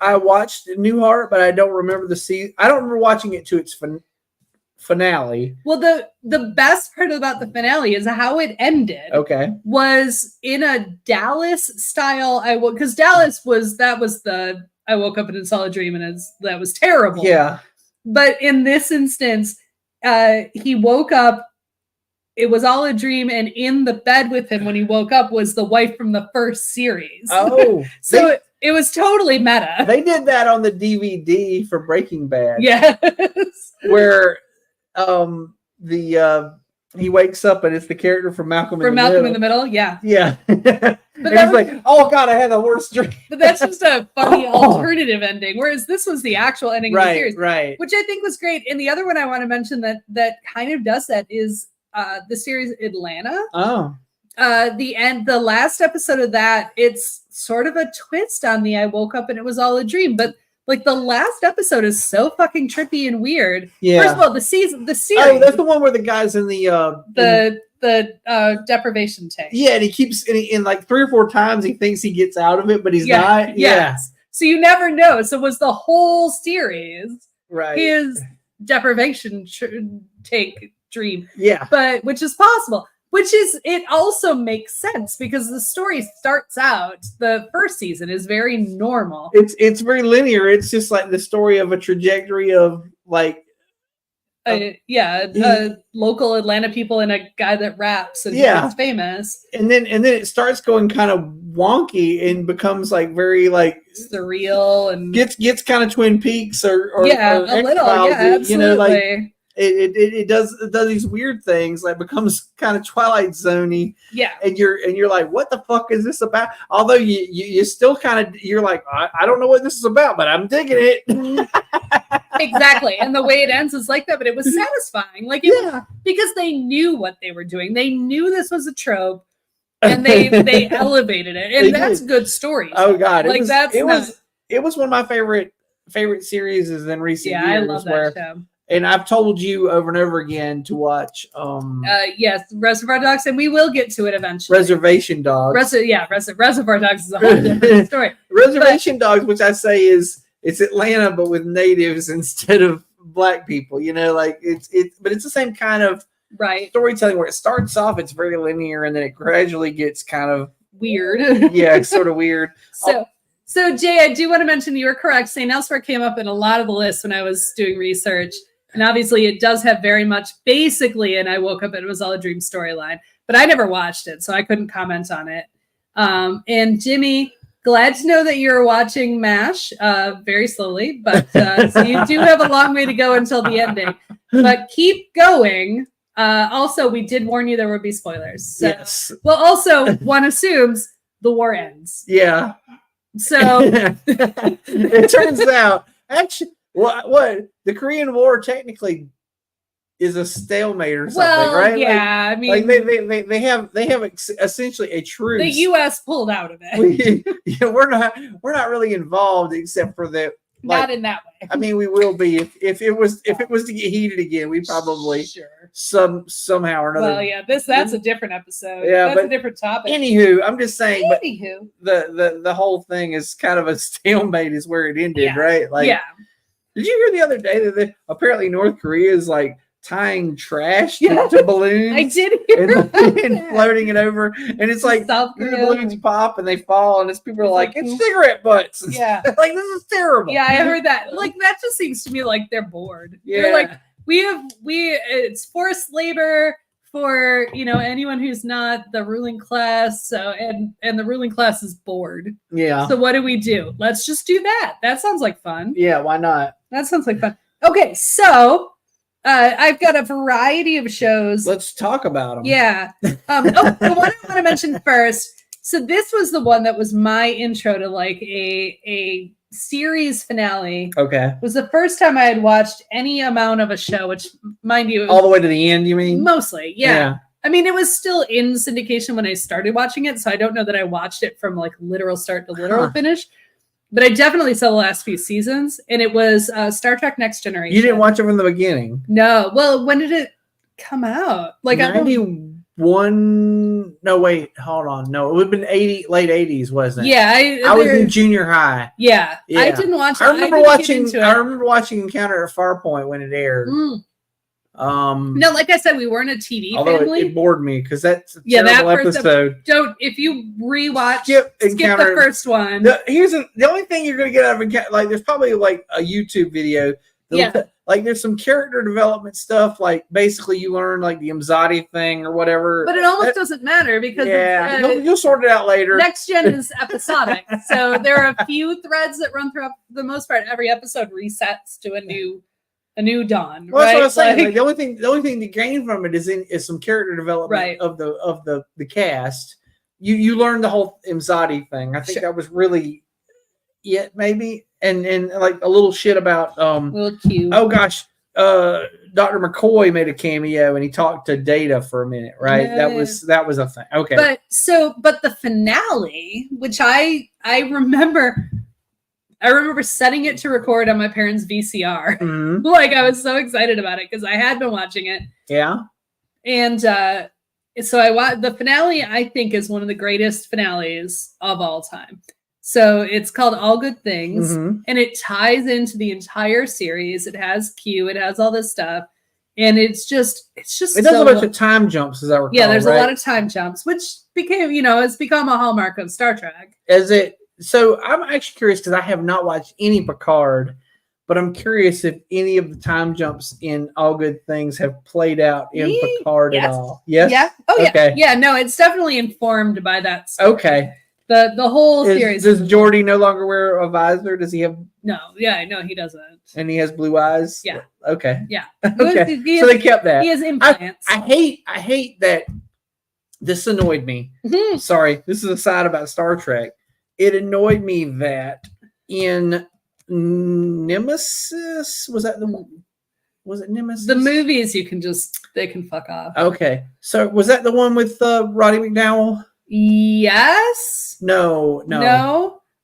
I watched Newhart, but I don't remember the season. I don't remember watching it to its finale. Well, the best part about the finale is how it ended. Okay. Was in a Dallas style. Because Dallas was the I woke up in a solid dream and that was terrible. Yeah. But in this instance, he woke up. It was all a dream, and in the bed with him when he woke up was the wife from the first series. Oh, so it was totally meta. They did that on the DVD for Breaking Bad. Yes. Where he wakes up and it's the character from Malcolm in the Middle. Yeah. But he's like, oh god, I had the worst dream. But that's just a funny alternative ending, whereas this was the actual ending of the series, right? Which I think was great. And the other one I want to mention that kind of does that is the series Atlanta. Oh. The last episode of that, it's sort of a twist on the I woke up and it was all a dream, but like the last episode is so fucking trippy and weird. Yeah. First of all, the series. Oh, that's the one where the guy's in the deprivation tank. Yeah, and he keeps in like 3 or 4 times he thinks he gets out of it, but he's not. Yeah. So you never know. So was the whole series his deprivation tank dream? Yeah. But which is possible. It also makes sense because the story starts out, the first season is very normal. It's very linear. It's just like the story of a trajectory of like local Atlanta people and a guy that raps and gets famous. And then it starts going kind of wonky and becomes like very like surreal and gets kind of Twin Peaks or a little, absolutely. It does these weird things, like becomes kind of Twilight Zoney. Yeah. And you're like, what the fuck is this about? Although you still kind of, you're like, I don't know what this is about, but I'm digging it. Exactly. And the way it ends is like that, but it was satisfying. Because they knew what they were doing. They knew this was a trope and they elevated it. And that's good story. Oh God. Like it was one of my favorite series in recent years. I love that show. And I've told you over and over again to watch. Yes, Reservoir Dogs, and we will get to it eventually. Reservation Dogs. Reservoir Dogs is a whole different story. Reservation Dogs, which I say it's Atlanta, but with natives instead of black people. Like but it's the same kind of storytelling where it starts off, it's very linear, and then it gradually gets kind of weird. Yeah, it's sort of weird. So Jay, I do want to mention you were correct. St. Elsewhere came up in a lot of the lists when I was doing research. And obviously it does have very much basically, and I woke up and it was all a dream storyline, but I never watched it, so I couldn't comment on it. And Jimmy, glad to know that you're watching MASH very slowly, but so you do have a long way to go until the ending, but keep going. Also, we did warn you there would be spoilers. So, yes. Well, also one assumes the war ends. Yeah. So it turns out actually what the Korean War technically is a stalemate or something, right? Yeah, I mean, like they have essentially a truce. The U.S. pulled out of it. We're not really involved except for the. Not in that way. I mean, we will be if it was to get heated again. We probably somehow or another. Well, yeah, that's a different episode. Yeah, that's a different topic. Anywho, I'm just saying. Anywho, the whole thing is kind of a stalemate. Is where it ended, right? Like, did you hear the other day that apparently North Korea is like tying trash to balloons? I did hear and floating it over, and it's like the balloons pop and they fall, and it's people are like, it's cigarette butts. Yeah, like this is terrible. Yeah, I heard that. Like that just seems to me like they're bored. Yeah, they're like it's forced labor for anyone who's not the ruling class. So and the ruling class is bored. Yeah. So what do? Let's just do that. That sounds like fun. Yeah, why not? That sounds like fun. Okay, so I've got a variety of shows. Let's talk about them. Yeah. The one I want to mention first. So this was the one that was my intro to like a series finale. Okay. It was the first time I had watched any amount of a show, which, mind you, all the way to the end, you mean? Mostly, yeah. I mean, it was still in syndication when I started watching it, so I don't know that I watched it from like literal start to literal finish. But I definitely saw the last few seasons, and it was Star Trek Next Generation. You didn't watch it from the beginning? No. Well, when did it come out? Like 91. No, wait, hold on. No, it would have been late 80s, wasn't it? Yeah, I was in junior high. Yeah, I didn't watch it. I remember watching Encounter at Farpoint when it aired. No, like I said, we weren't a TV family. It bored me because that's a terrible episode. If you rewatch, skip the first one. The only thing you're going to get out of Encounter, like there's probably like a YouTube video. Like there's some character development stuff. Like basically you learn like the Imzadi thing or whatever. But it almost doesn't matter because you'll sort it out later. Next Gen is episodic, so there are a few threads that run throughout. For the most part, every episode resets to a new dawn. Well, right? That's what I'm saying. Like, the only thing to gain from it is some character development of the cast. You learn the whole Imzadi thing. I think that was really it, maybe, and like a little shit about little cute. Oh gosh, Dr. McCoy made a cameo and he talked to Data for a minute, right? Yeah. That was a thing. Okay, but the finale, which I remember. I remember setting it to record on my parents' VCR. Mm-hmm. Like I was so excited about it because I had been watching it. Yeah. And so the finale, I think, is one of the greatest finales of all time. So it's called All Good Things, and it ties into the entire series. It has Q, it has all this stuff, and it's just it does a bunch of time jumps, as I recall. Yeah, there's a lot of time jumps, which has become a hallmark of Star Trek. So I'm actually curious because I have not watched any Picard, but I'm curious if any of the time jumps in All Good Things have played out in Picard at all. Yes. Yeah. Oh yeah. Okay. Yeah. No, it's definitely informed by that story. Okay. The whole series. Does Geordi no longer wear a visor? Does he have? No. Yeah. No, he doesn't. And he has blue eyes. Yeah. Okay. Yeah. Okay. So they kept that. He has implants. I hate that. This annoyed me. Mm-hmm. Sorry. This is a side about Star Trek. It annoyed me that in Nemesis, was it Nemesis? The movies they can fuck off. Okay. So was that the one with Roddy McDowell? Yes. No.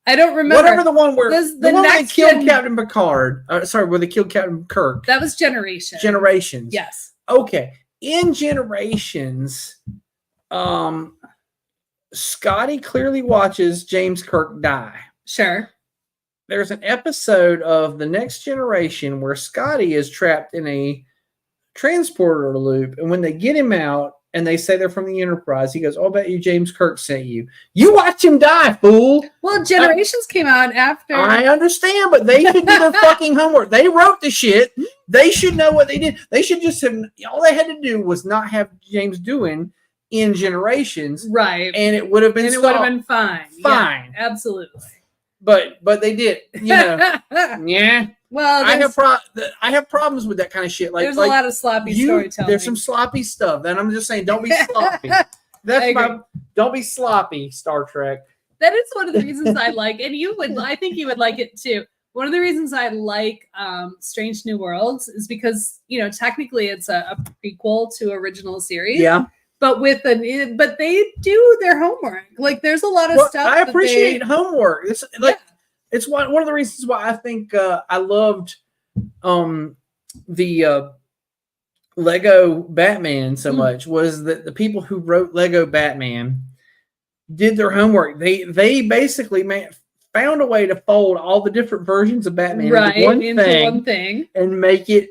I don't remember. Whatever the one where the one next where they killed Captain Picard. Where they killed Captain Kirk. That was Generations. Yes. Okay. In Generations, Scotty clearly watches James Kirk die. Sure. There's an episode of The Next Generation where Scotty is trapped in a transporter loop, and when they get him out and they say they're from the Enterprise, he goes, "Oh, I bet you James Kirk sent you. You watch him die, fool." Well, Generations came out after. I understand, but they should do their fucking homework. They wrote the shit. They should know what they did. They should just have, all they had to do was not have James doing in Generations, right? And it would have been fine. Yeah, absolutely. But they did, yeah. Well, I have problems with that kind of shit. Like there's a lot of sloppy storytelling. There's some sloppy stuff, and I'm just saying, don't be sloppy. Don't be sloppy, Star Trek. That is one of the reasons I like, and I think you would like it too. One of the reasons I like Strange New Worlds is because technically it's a prequel to original series. Yeah. But they do their homework. Like there's a lot of stuff. I appreciate homework. It's one of the reasons why I think I loved the Lego Batman so much was that the people who wrote Lego Batman did their homework. They basically found a way to fold all the different versions of Batman into one thing and make it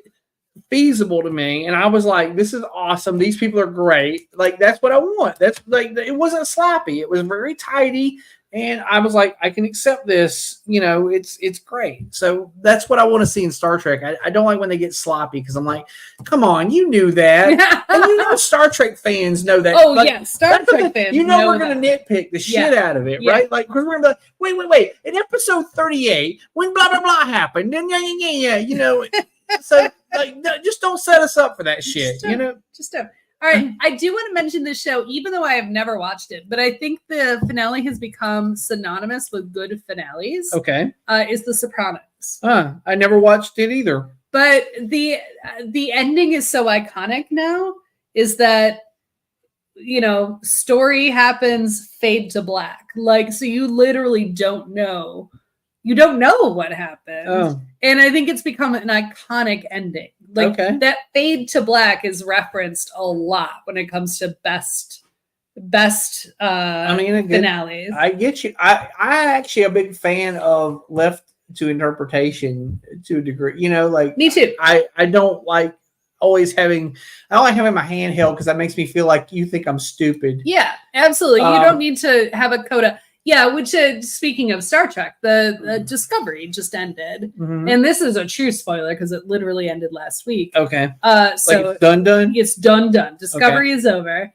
feasible to me, and I was like, this is awesome. These people are great. Like that's what I want. That's like, it wasn't sloppy. It was very tidy, and I was like, I can accept this. It's great. So that's what I want to see in Star Trek. I don't like when they get sloppy because I'm like, come on, you knew that. And Star Trek fans know that. Oh yeah, Star Trek fans. We're gonna nitpick the shit out of it, right? Like because we're gonna be like, wait. In episode 38, when blah blah blah happened, then yeah. So like, no, just don't set us up for that shit. You know. Just don't. All right, I do want to mention this show, even though I have never watched it, but I think the finale has become synonymous with good finales. Okay. Is The Sopranos. I never watched it either. But the ending is so iconic now. Is that, you know, story happens, fade to black. Like, so you literally don't know. You don't know what happened. Oh. And I think it's become an iconic ending. Like that fade to black is referenced a lot when it comes to best finales. I get you. I actually a big fan of left to interpretation to a degree. You know, like me too. I don't like always having my handheld because that makes me feel like you think I'm stupid. Yeah, absolutely. You don't need to have a coda. Yeah, which speaking of Star Trek, the Discovery just ended, and this is a true spoiler because it literally ended last week. Okay. So like it's done. It's done. Discovery is over,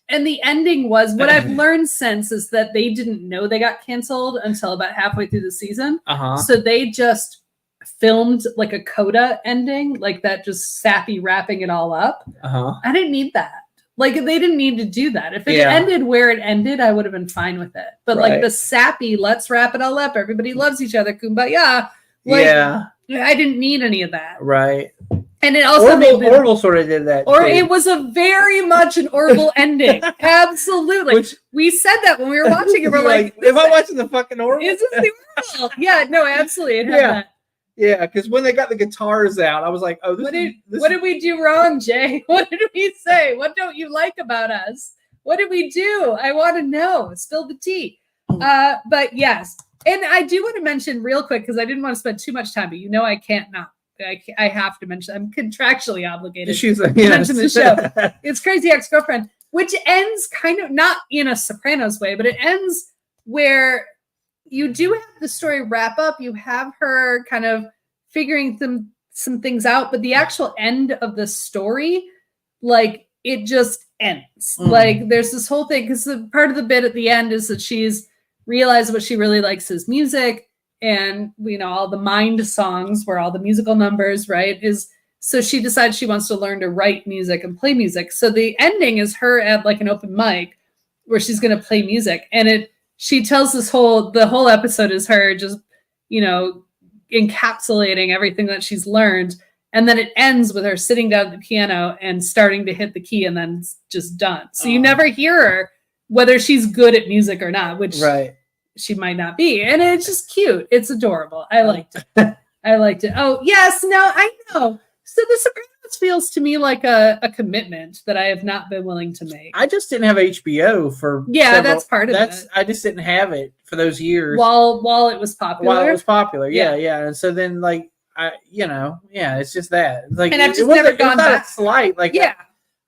and the ending was what I've learned since is that they didn't know they got canceled until about halfway through the season. So they just filmed like a coda ending, like that, just sappy wrapping it all up. I didn't need that. Like, they didn't need to do that. If it ended where it ended, I would have been fine with it. But like the sappy, let's wrap it all up. Everybody loves each other. Kumbaya. Like, I didn't need any of that. Right. And it also Orville sort of did that. Or too. It was a very much an Orville ending. Absolutely. We said that when we were watching it. We're like, am I watching the fucking Orville? Is this the Orville? Yeah, no, absolutely. It had that. Yeah, because when they got the guitars out, I was like, "Oh, what did we do wrong, Jay? What did we say? What don't you like about us? What did we do? I want to know. Spill the tea." But yes, and I do want to mention real quick because I didn't want to spend too much time, but you know I can't not. I have to mention. I'm contractually obligated to mention the show. It's Crazy Ex-Girlfriend, which ends kind of not in a Sopranos way, but it ends where you do have the story wrap up. You have her kind of figuring some things out, but the actual end of the story, like, it just ends. Like, there's this whole thing, because the part of the bit at the end is that she's realized what she really likes is music, and, you know, all the Mind songs where all the musical numbers, right, is, so she decides she wants to learn to write music and play music. So the ending is her at like an open mic where she's going to play music, and she tells the whole episode is her just, you know, encapsulating everything that she's learned. And then it ends with her sitting down at the piano and starting to hit the key, and then it's just done. So you never hear her whether she's good at music or not, which she might not be. And it's just cute. It's adorable. I liked it. Oh, yes. No, I know. So The Sopranos feels to me like a commitment that I have not been willing to make. I just didn't have HBO for that's part of it. I just didn't have it for those years while it was popular. Yeah. And so then, like, it's just that. Like, and I've just never gone back. A slight, like,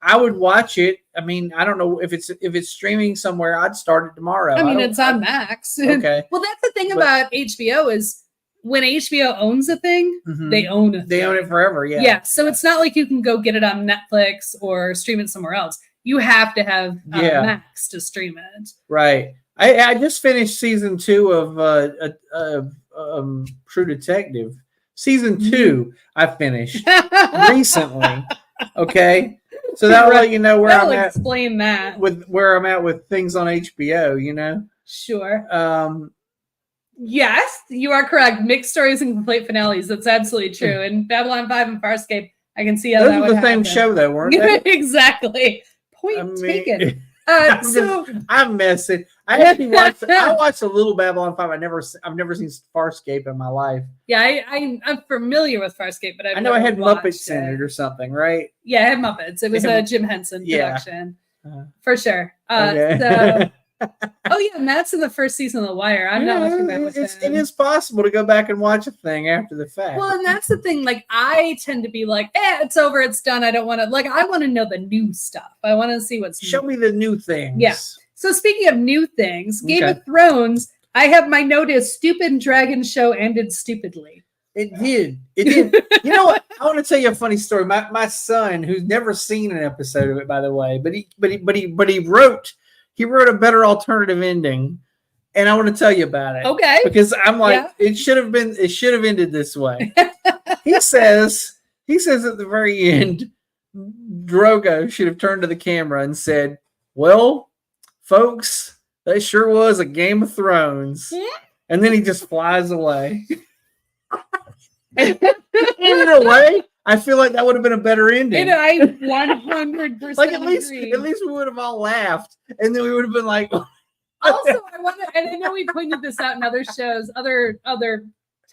I would watch it. I mean, I don't know if it's streaming somewhere. I'd start it tomorrow. I mean, it's on Max. Okay. Well, that's the thing about HBO is, when HBO owns a thing, they own it. They own it forever. Yeah. Yeah. So it's not like you can go get it on Netflix or stream it somewhere else. You have to have Max to stream it. Right. I just finished season 2 of True Detective. Season 2, I finished recently. Okay. So that'll let you know where I'm at. Explain that. With where I'm at with things on HBO, you know? Sure. Yes, you are correct. Mixed stories and complete finales. That's absolutely true. And Babylon 5 and Farscape, I can see how that would happen. Those are the same show, though, weren't they? Exactly. Point taken. I'm messing. I watched a little Babylon 5. I've never seen Farscape in my life. Yeah, I'm familiar with Farscape, but I know I had Muppets in it or something, right? Yeah, I had Muppets. It was a Jim Henson production. For sure. Okay. And that's in the first season of The Wire. I'm not looking back with him. It is possible to go back and watch a thing after the fact. Well, and that's the thing. Like, I tend to be like, it's over, it's done. I don't want to, like, I want to know the new stuff. I want to see what's Show me the new things. Yeah. So speaking of new things, Game of Thrones, I have my note as stupid dragon show ended stupidly. It did. You know what? I want to tell you a funny story. My son, who's never seen an episode of it, by the way, but he wrote a better alternative ending, and I want to tell you about it. Okay. Because I'm like, it should have ended this way. He says He says at the very end, Drogo should have turned to the camera and said, "Well, folks, that sure was a Game of Thrones." And then he just flies away. In a way, I feel like that would have been a better ending. And I 100% like at least agree. we would have all laughed, and then we would have been like. Also, I want to, and I know we pointed this out in other shows, other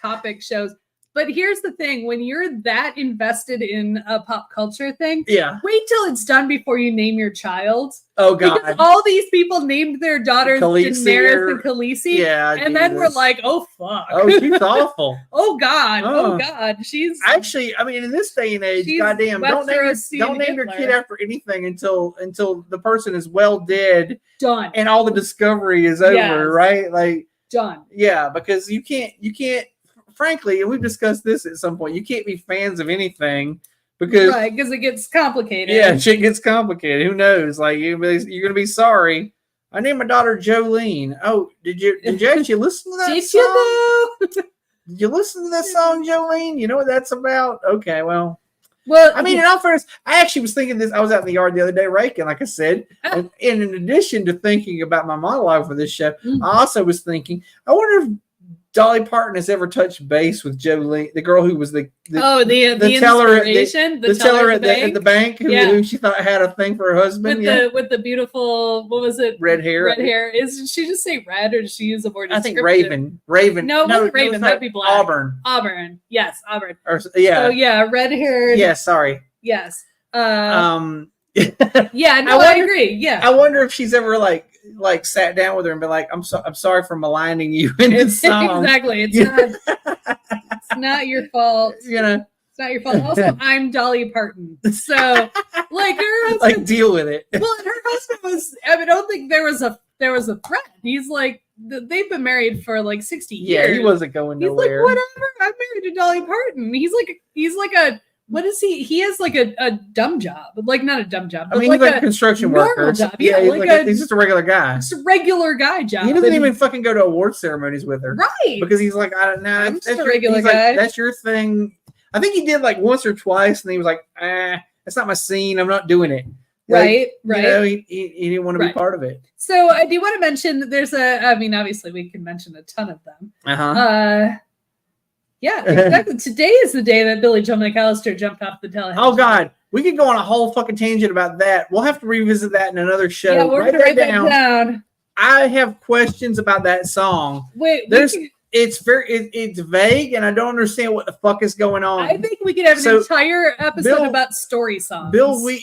topic shows. But here's the thing: when you're that invested in a pop culture thing, Yeah. wait till it's done before you name your child. Oh God. Because all these people named their daughters Khaleesi Daenerys and Khaleesi. Yeah. And then we're like, oh fuck. oh, she's awful. Oh God. Oh. Oh God. She's Actually, I mean, in this day and age, She's goddamn, don't Westeros name your Hitler. kid after anything until the person is well dead done. and all the discovery is over, Yes. right? Like, Done. yeah, because you can't. Frankly, and we've discussed this at some point. You can't be fans of anything because Right, because it gets complicated. yeah, shit gets complicated. Who knows? Like you're gonna be sorry. I named my daughter Jolene. Oh, did you actually listen to that Did song? you though? Did you listen to that song, Jolene? You know what that's about? Okay, well, Well, I mean, in all fairness, I actually was thinking this. I was out in the yard the other day raking, like I said. And in addition to thinking about my monologue for this show, I also was thinking, I wonder if Dolly Parton has ever touched base with Jolene, the girl who was the teller inspiration, the teller at the bank who she thought had a thing for her husband. With the beautiful, what was it? Red hair. Red hair. Did she just say red, or did she use a more I think descriptive? Raven. No, it wasn't Raven. it's That'd be black. Auburn. Yes, Auburn. Or, yeah. So yeah, red hair. Yeah, sorry. Yes. Yeah, no, I agree. Yeah. I wonder if she's ever like sat down with her and been like, I'm sorry for maligning you in this song. Exactly. It's not your fault. You know, it's not your fault. Also, I'm Dolly Parton. So like her husband, like deal with it. well, and her husband was, I mean, I don't think there was a threat. He's like, they've been married for like 60 years. Yeah, he wasn't going He's nowhere. like, whatever, I'm married to Dolly Parton. He's like a, what is he? He has like a dumb job, like not a dumb job. I mean, like he's like a construction worker. job. Yeah, Yeah, he's just a regular guy. just a regular guy job. He doesn't even fucking go to award ceremonies with her. Right. Because he's like, I don't know. I'm just a regular he's like, guy. that's your thing. I think he did like once or twice, and he was like, that's not my scene. I'm not doing it. Right. You know, he didn't want to be part of it. So I do want to mention that there's I mean, obviously we can mention a ton of them. Yeah, exactly. Today is the day that Billy Joe McAllister jumped off the television. Oh God, we could go on a whole fucking tangent about that. We'll have to revisit that in another show. Yeah, we'll write that down. I have questions about that song. Wait, it's vague, and I don't understand what the fuck is going on. I think we could have an entire episode about story songs.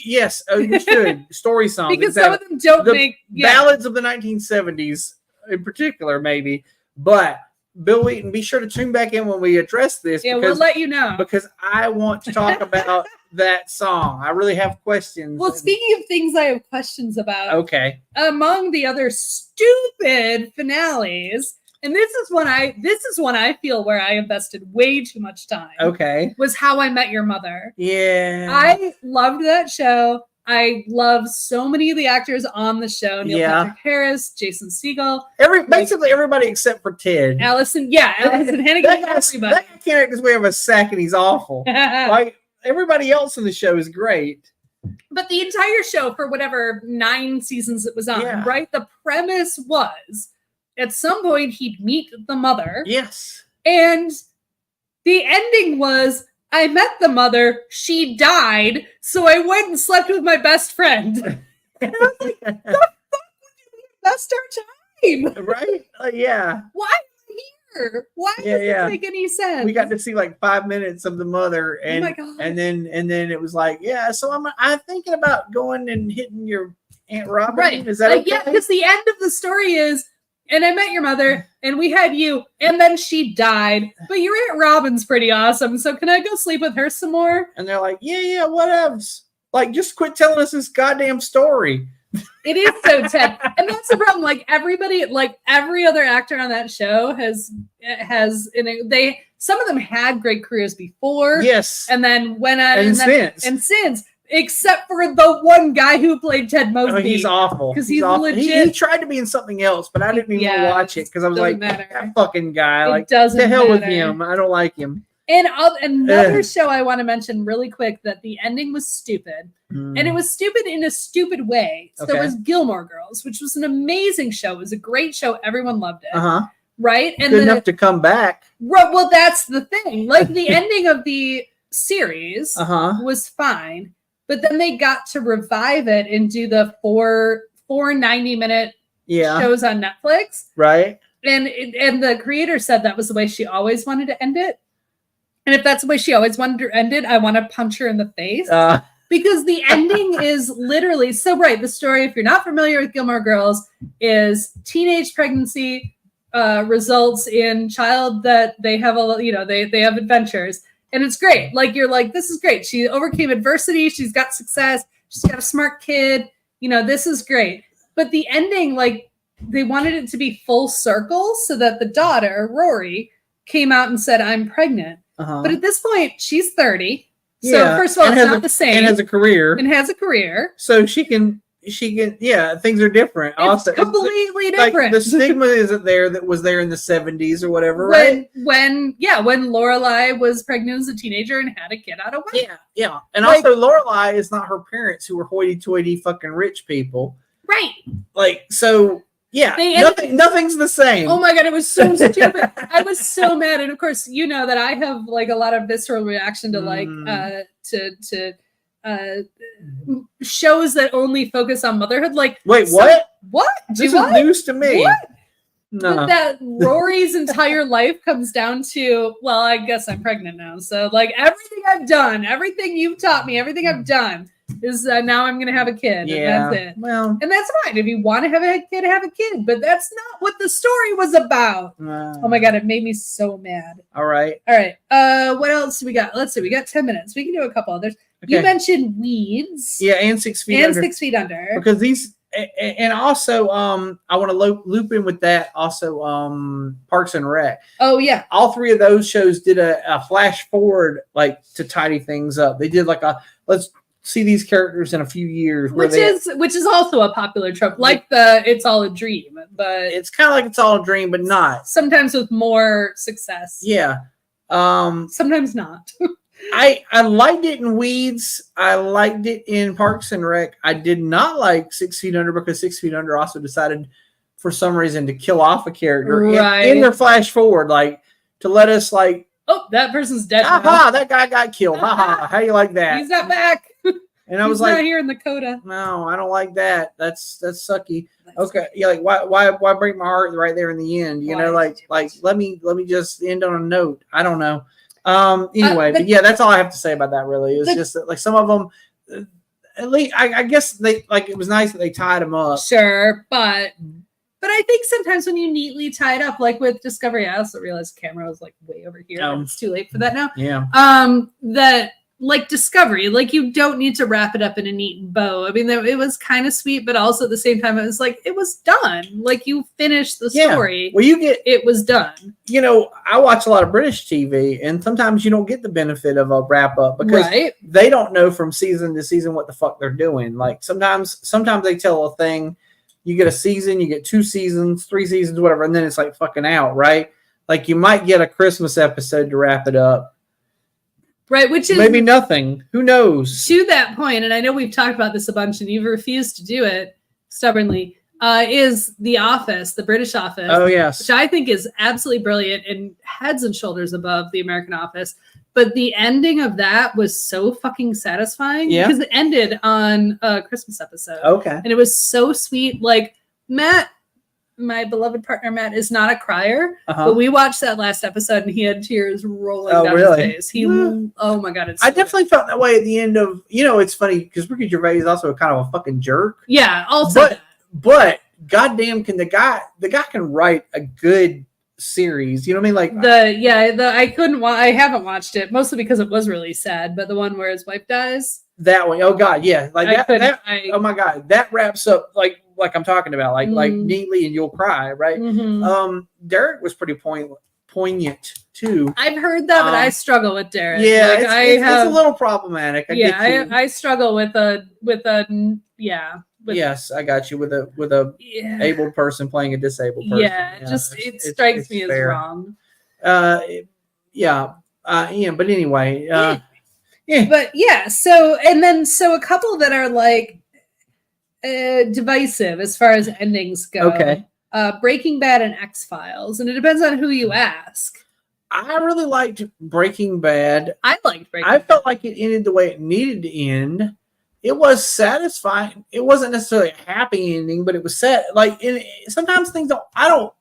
Yes, we should. Story songs. Because some of them don't make ballads of the 1970s in particular, maybe. But Bill Wheaton, be sure to tune back in when we address this. Yeah, we'll let you know. Because I want to talk about that song. I really have questions. Well, speaking of things I have questions about. Okay. Among the other stupid finales, and this is one I feel where I invested way too much time. Okay. Was How I Met Your Mother. Yeah. I loved that show. I love so many of the actors on the show. Neil Patrick Harris, Jason Segel. Basically everybody except for Ted. Allison Hannigan. That guy can't act his way of a sack, and he's awful. Like everybody else in the show is great. But the entire show, for whatever 9 seasons it was on, right? The premise was at some point he'd meet the mother. Yes. And the ending was, I met the mother, she died, so I went and slept with my best friend. And I was like, the fuck would you invest our time? Right? Yeah. Why am I here? Why does it make any sense? We got to see like 5 minutes of the mother, and oh my God. and then it was like, so I'm thinking about going and hitting your Aunt Robin. Right. Is that okay? Yeah, because the end of the story is, and I met your mother, and we had you, and then she died. But your Aunt Robin's pretty awesome, so can I go sleep with her some more? And they're like, yeah, whatevs. Like, just quit telling us this goddamn story. It is so Ted, and that's the problem. Like everybody, like every other actor on that show has, some of them had great careers before, yes, and then went on and since. Except for the one guy who played Ted Mosby. Oh, he's awful. Because he's awful. legit. He tried to be in something else, but I didn't even watch it because I was like, matter. that fucking guy. It like, doesn't the hell with matter. him. I don't like him. And another show I want to mention really quick that the ending was stupid. And it was stupid in a stupid way. So there was Gilmore Girls, which was an amazing show. It was a great show. Everyone loved it. Right? And good enough to come back. Well, that's the thing. Like the ending of the series was fine. But then they got to revive it and do the four 90-minute shows on Netflix. Right. And the creator said that was the way she always wanted to end it. And if that's the way she always wanted to end it, I want to punch her in the face. Because the ending is literally so right. The story, if you're not familiar with Gilmore Girls, is teenage pregnancy results in child that they have they have adventures. And it's great. Like you're like, this is great. She overcame adversity. She's got success. She's got a smart kid. This is great. But the ending, like they wanted it to be full circle so that the daughter, Rory, came out and said, I'm pregnant. But at this point, she's 30. So first of all, it's not the same. And has a career. So she can, things are different. It's also completely different. Like the stigma isn't there that was there in the 70s or whatever, right? When Lorelai was pregnant as a teenager and had a kid out of wedlock. Yeah. And also Lorelai is not her parents who were hoity-toity fucking rich people. Right. Like, so... Yeah, nothing's the same. Oh my God, it was so stupid. I was so mad. And of course, you know that I have like a lot of visceral reaction to like shows that only focus on motherhood. Like, wait, what? What? This is news to me. What? No. But that Rory's entire life comes down to, well, I guess I'm pregnant now. So like everything I've done, everything you've taught me, everything I've done is now I'm going to have a kid. Yeah. And that's it. Well, and that's fine. If you want to have a kid, have a kid. But that's not what the story was about. Oh my God, it made me so mad. All right. What else do we got? Let's see. We got 10 minutes. We can do a couple others. Okay. You mentioned Weeds. Yeah, and 6 Feet Under. 6 Feet Under. Because these, and also, I want to loop in with that. Also, Parks and Rec. Oh yeah. All three of those shows did a flash forward, like to tidy things up. They did like let's see these characters in a few years, which is also a popular trope, like the It's All a Dream, but it's kind of like It's All a Dream, but not sometimes with more success. Yeah. Sometimes not. I liked it in Weeds. I liked it in Parks and Rec. I did not like 6 Feet Under because 6 Feet Under also decided for some reason to kill off a character in their flash forward, like to let us like, oh, that person's dead. Aha, that guy got killed. Haha, how you like that? He's not back. And I was like, not here in the coda. No, I don't like that. That's sucky. Okay, yeah, like why break my heart right there in the end? You know, like let me just end on a note. I don't know. Anyway, but yeah, that's all I have to say about that. Really, it's just that, like some of them, at least I guess they like it was nice that they tied them up. Sure, but I think sometimes when you neatly tie it up, like with Discovery, I also realized the camera was like way over here. It's too late for that now. Yeah. That. Like Discovery, like you don't need to wrap it up in a neat bow. I mean, it was kind of sweet, but also at the same time, it was like it was done. Like you finished the story. Well, it was done. You know, I watch a lot of British TV, and sometimes you don't get the benefit of a wrap up because they don't know from season to season what the fuck they're doing. Like sometimes they tell a thing, you get a season, you get 2 seasons, 3 seasons, whatever, and then it's like fucking out, right? Like you might get a Christmas episode to wrap it up. Right, which is maybe nothing. Who knows? To that point, and I know we've talked about this a bunch, and you've refused to do it stubbornly. Is The Office, the British Office? Oh yes, which I think is absolutely brilliant and heads and shoulders above the American Office. But the ending of that was so fucking satisfying because it ended on a Christmas episode. Okay, and it was so sweet. Like Matt. My beloved partner Matt is not a crier, but we watched that last episode and he had tears rolling down his face. Oh my God! I definitely felt that way at the end of. You know, it's funny because Ricky Gervais is also kind of a fucking jerk. Yeah, also. But goddamn, can the guy can write a good series? You know what I mean? Like I haven't watched it mostly because it was really sad. But the one where his wife dies. That one, oh God, yeah, like oh my God, that wraps up like I'm talking about, like neatly, and you'll cry, right? Mm-hmm. Derek was pretty poignant too. I've heard that, but I struggle with Derek. Yeah, like, it's a little problematic. I struggle with a yes, I got you with a able person playing a disabled person. Yeah, it strikes me as wrong. Yeah, but anyway, yeah. But yeah, so a couple that are like divisive as far as endings go. Okay. Breaking Bad and X-Files, and it depends on who you ask. I really liked Breaking Bad. I liked Breaking I Bad. felt like it ended the way it needed to end. It was satisfying. It wasn't necessarily a happy ending, but it was set. Like sometimes things don't.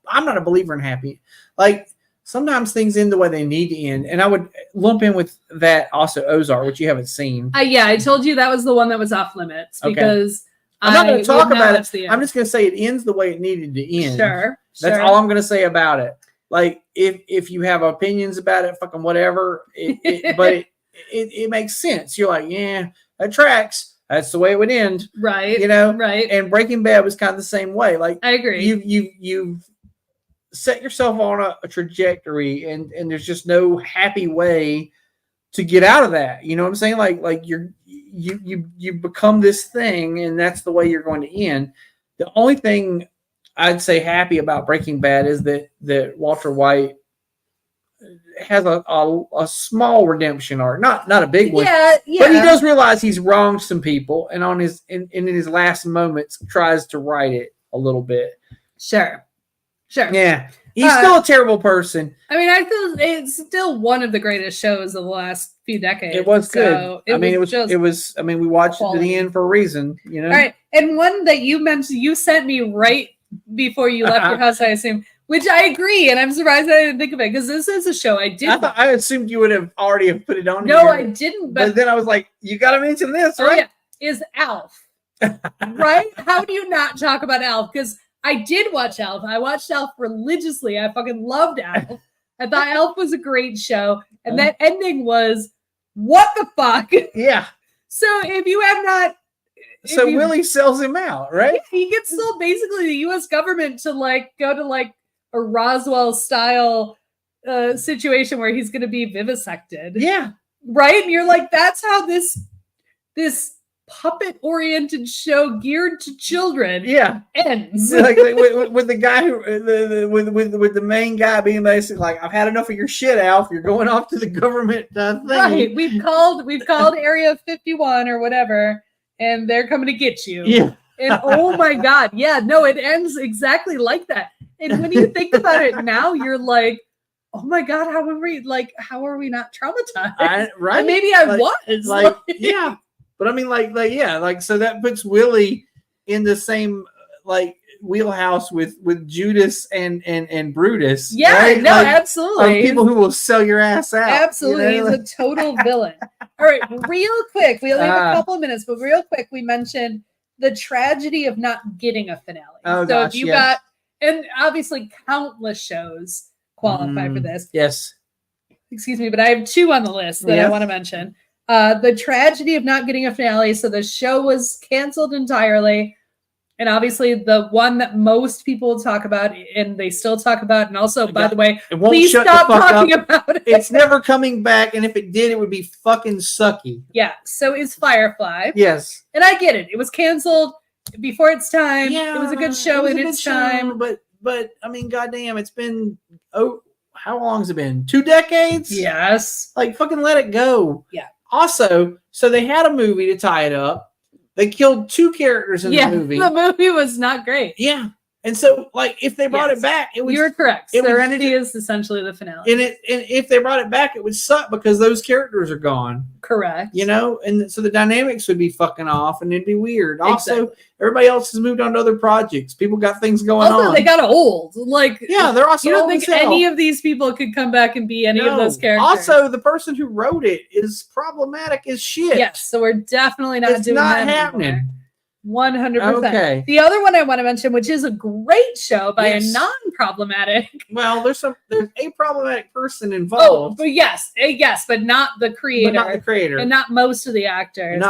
I'm not a believer in happy. Like sometimes things end the way they need to end, and I would lump in with that also Ozark, which you haven't seen. Yeah, I told you that was the one that was off limits because I'm not going to talk about it. The I'm just going to say it ends the way it needed to end. Sure. That's all I'm going to say about it. Like if you have opinions about it, fucking whatever. But it makes sense. You're like, yeah, that tracks. That's the way it would end, right? You know, right. And Breaking Bad was kind of the same way. Like, I agree. You've set yourself on a trajectory, and there's just no happy way to get out of that. You know what I'm saying? Like you become this thing, and that's the way you're going to end. The only thing I'd say happy about Breaking Bad is that Walter White has a small redemption arc, not a big one. Yeah. But he does realize he's wronged some people, and on his in his last moments tries to right it a little bit. Sure. Yeah. He's still a terrible person. I mean, I feel it's still one of the greatest shows of the last few decades. It was good. So it was. I mean, we watched quality. it to the end for a reason, you know. All right, and one that you mentioned, you sent me right before you left your house, I assume, which I agree, and I'm surprised I didn't think of it because this is a show I did. I assumed you would have already put it on. No, here, I didn't. But then I was like, you got to mention this, right? Yeah, is Alf. Right? How do you not talk about Alf? Because I did watch Alf. I watched Alf religiously. I fucking loved Alf. I thought Alf was a great show. And that ending was, what the fuck? Yeah. So if you have not... So Willie sells him out, right? He gets sold basically the U.S. government to like go to like a Roswell-style situation where he's going to be vivisected. Yeah. Right? And you're like, that's how this puppet-oriented show geared to children ends. Like with the guy who with the main guy being basically like, I've had enough of your shit, Alf. You're going off to the government thing. Right. We've called Area 51 or whatever, and they're coming to get you. Yeah. And oh my God, yeah, no, it ends exactly like that. And when you think about it now, you're like, oh my God, how are we not traumatized? Right? And maybe I was like yeah. But I mean, so that puts Willie in the same like wheelhouse with Judas and Brutus. Yeah, right? no, absolutely. People who will sell your ass out. Absolutely, you know? he's a total villain. All right, real quick, we only have a couple of minutes, but real quick, we mentioned the tragedy of not getting a finale. Oh, so gosh, if you got, and obviously countless shows qualify for this. Yes. Excuse me, but I have two on the list that I want to mention. The tragedy of not getting a finale. So the show was canceled entirely. And obviously the one that most people talk about, and they still talk about, and also, by the way, please stop talking about it. It's never coming back, and if it did, it would be fucking sucky. Yeah, so is Firefly. Yes. And I get it. It was canceled before its time. Yeah, it was a good show in its time. But I mean, goddamn, it's been, how long has it been? 2 decades? Yes. Like, fucking let it go. Yeah. Also, so they had a movie to tie it up. They killed 2 characters in the movie. The movie was not great. Yeah. And so, like, if they brought it back, it would. You're correct. Serenity is essentially the finale. And if they brought it back, it would suck because those characters are gone. Correct. You know, and so the dynamics would be fucking off, and it'd be weird. Also, everybody else has moved on to other projects. People got things going on. They got old. Like, yeah, they're also. You don't think any of these people could come back and be any of those characters? Also, the person who wrote it is problematic as shit. Yes, so we're definitely not doing that. It's not happening. Anymore. 100%. Okay. The other one I want to mention, which is a great show by a non-problematic. Well, there's a problematic person involved. But yes, but not the creator. But not the creator. And not most of the actors.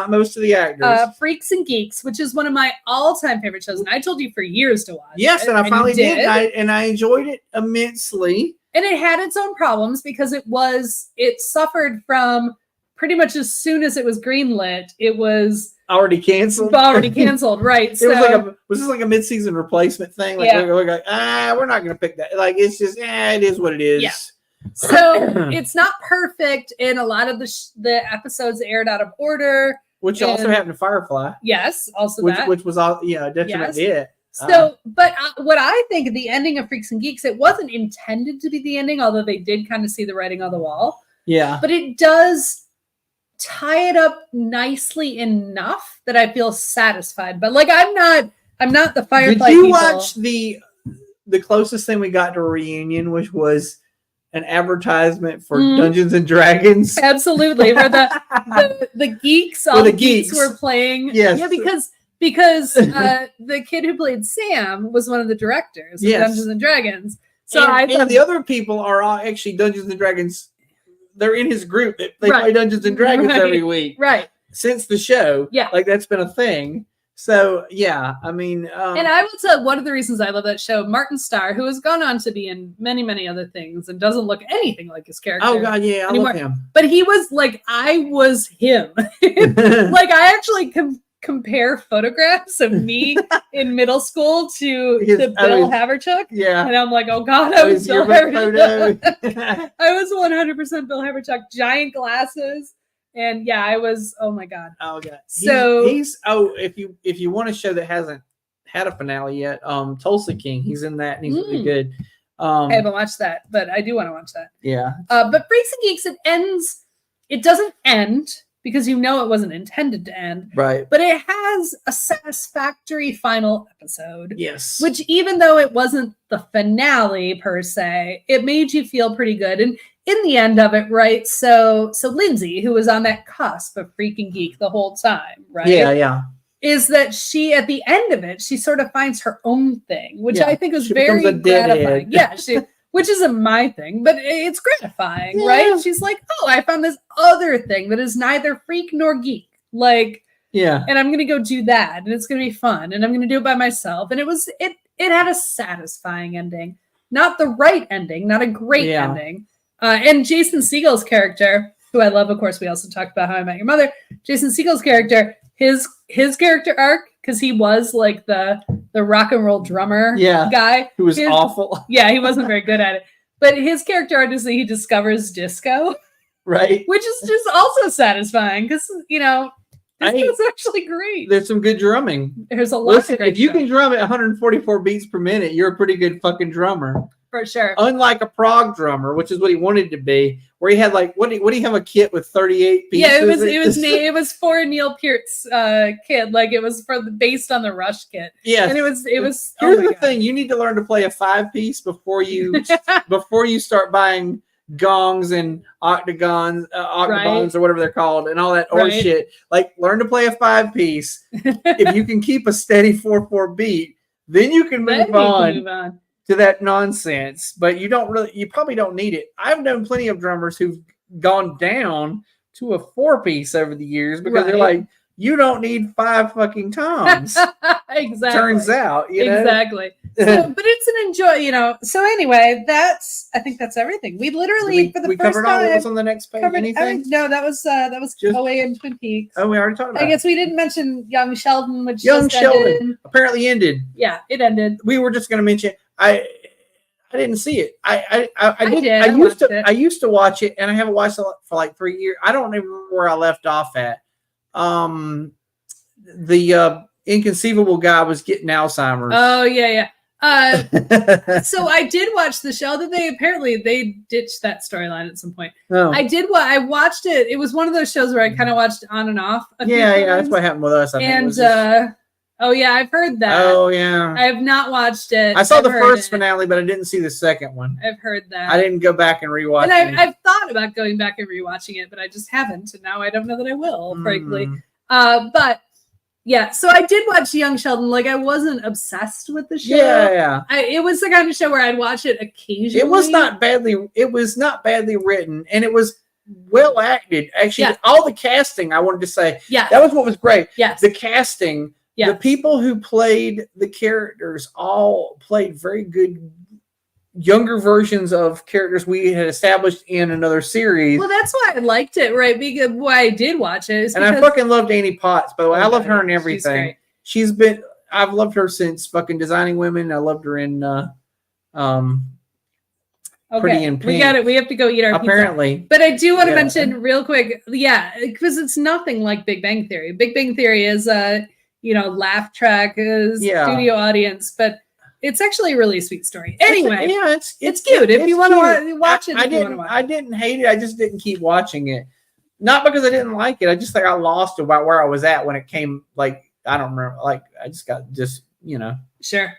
Freaks and Geeks, which is one of my all-time favorite shows, and I told you for years to watch. Yes, and I finally did. And I enjoyed it immensely. And it had its own problems because it suffered from pretty much as soon as it was greenlit, it was already canceled, right? Was this like a mid-season replacement thing? Like we're like, we're not going to pick that. Like, it's just, it is what it is. Yeah. So it's not perfect, and a lot of the episodes aired out of order. Which also happened to Firefly. Yes, also which was all detriment yes. to it. So, but what I think the ending of Freaks and Geeks, it wasn't intended to be the ending, although they did kind of see the writing on the wall. Yeah. But it does tie it up nicely enough that I feel satisfied. But like, I'm not the Firefly. Did you people. watch the closest thing we got to a reunion, which was an advertisement for Dungeons and Dragons? Absolutely, where the geeks, all the geeks were playing. Yes. Yeah, because the kid who played Sam was one of the directors of Dungeons and Dragons. So and the other people are all actually Dungeons and Dragons. They're in his group. They play Dungeons and Dragons every week. Right. Since the show. Yeah. Like that's been a thing. So yeah, I mean, and I will tell one of the reasons I love that show, Martin Starr, who has gone on to be in many, many other things and doesn't look anything like his character. Oh god, yeah, I love him. But he was like, I was him. Like I actually compare photographs of me in middle school to Bill Haverchuck. Yeah, and I'm like, oh god, I was Bill Haverchuck. I was 100% Bill Haverchuck. Giant glasses. And yeah, I was. Oh my god. Oh god. So he's if you want a show that hasn't had a finale yet, Tulsa King. He's in that and he's really good. I haven't watched that, but I do want to watch that. Yeah. But Freaks and Geeks, it ends. It doesn't end because it wasn't intended to end. Right. But it has a satisfactory final episode. Yes. Which, even though it wasn't the finale per se, it made you feel pretty good. And in the end of it, right? So Lindsay, who was on that cusp of Freak and Geek the whole time, right? Yeah. Is that she, at the end of it, she sort of finds her own thing, which I think is very gratifying. Yeah, which isn't my thing, but it's gratifying, right? She's like, oh, I found this other thing that is neither freak nor geek. Like, yeah. And I'm going to go do that, and it's going to be fun, and I'm going to do it by myself. And it had a satisfying ending. Not the right ending, not a great ending. And Jason Segel's character, who I love, of course, we also talked about How I Met Your Mother. Jason Segel's character, his character arc, because he was like the rock and roll drummer guy. Who was awful. Yeah, he wasn't very good at it. But his character arc is that he discovers disco. Right. Which is just also satisfying because, it's actually great. There's some good drumming. There's a lot of great if you can drum at 144 beats per minute, you're a pretty good fucking drummer. For sure. Unlike a prog drummer, which is what he wanted to be, where he had like what do you have a kit with 38 pieces? Yeah, it was for Neil Peart's kit, like it was based on the Rush kit. Yeah, and it was. Here's the thing: you need to learn to play a 5-piece before you start buying gongs and octagons or whatever they're called and all that shit. Like learn to play a 5-piece. If you can keep a steady 4/4 beat, then you can move on to that nonsense, but you probably don't need it. I've known plenty of drummers who've gone down to a 4-piece over the years because they're like, you don't need 5 fucking toms. Exactly. Turns out, exactly. But it's an enjoy, So anyway, I think that's everything. We literally for the first covered time, all of us on the next page. Anything? No, that was just OA and Twin Peaks. Oh, we already talked about it. I guess we didn't mention Young Sheldon, which Sheldon apparently ended. Yeah, it ended. We were just going to mention. I didn't see it. I used to watch it, and I haven't watched it for like 3 years. I don't remember where I left off at. The inconceivable guy was getting Alzheimer's. Oh yeah. So I did watch the Sheldon. They ditched that storyline at some point. Oh. I watched it. It was one of those shows where I kind of watched on and off. Yeah, that's what happened with us. Oh yeah, I've heard that. Oh yeah, I have not watched it. I saw the first finale, but I didn't see the second one. I've heard that. I didn't go back and rewatch it. And I've thought about going back and rewatching it, but I just haven't, and now I don't know that I will, frankly. But yeah, so I did watch Young Sheldon. Like I wasn't obsessed with the show. Yeah. It was the kind of show where I'd watch it occasionally. It was not badly written, and it was well acted. Actually, all the casting, I wanted to say, that was what was great. Yes, the casting. Yeah. The people who played the characters all played very good younger versions of characters we had established in another series. Well, that's why I liked it, right? Because why I did watch it is and I fucking loved Annie Potts, by the way. I love her in everything. I've loved her since fucking Designing Women. I loved her in pretty in pink. We got it. We have to go eat our apparently. pizza. But I do want to Yeah. mention real quick, because it's nothing like Big Bang Theory. Big Bang Theory is laugh track, studio audience, but it's actually a really sweet story. Anyway, it's cute. If you want to watch it, I didn't hate it. I just didn't keep watching it. Not because I didn't like it. I just think I lost about where I was at when it came. Like, I don't remember. Like, I just got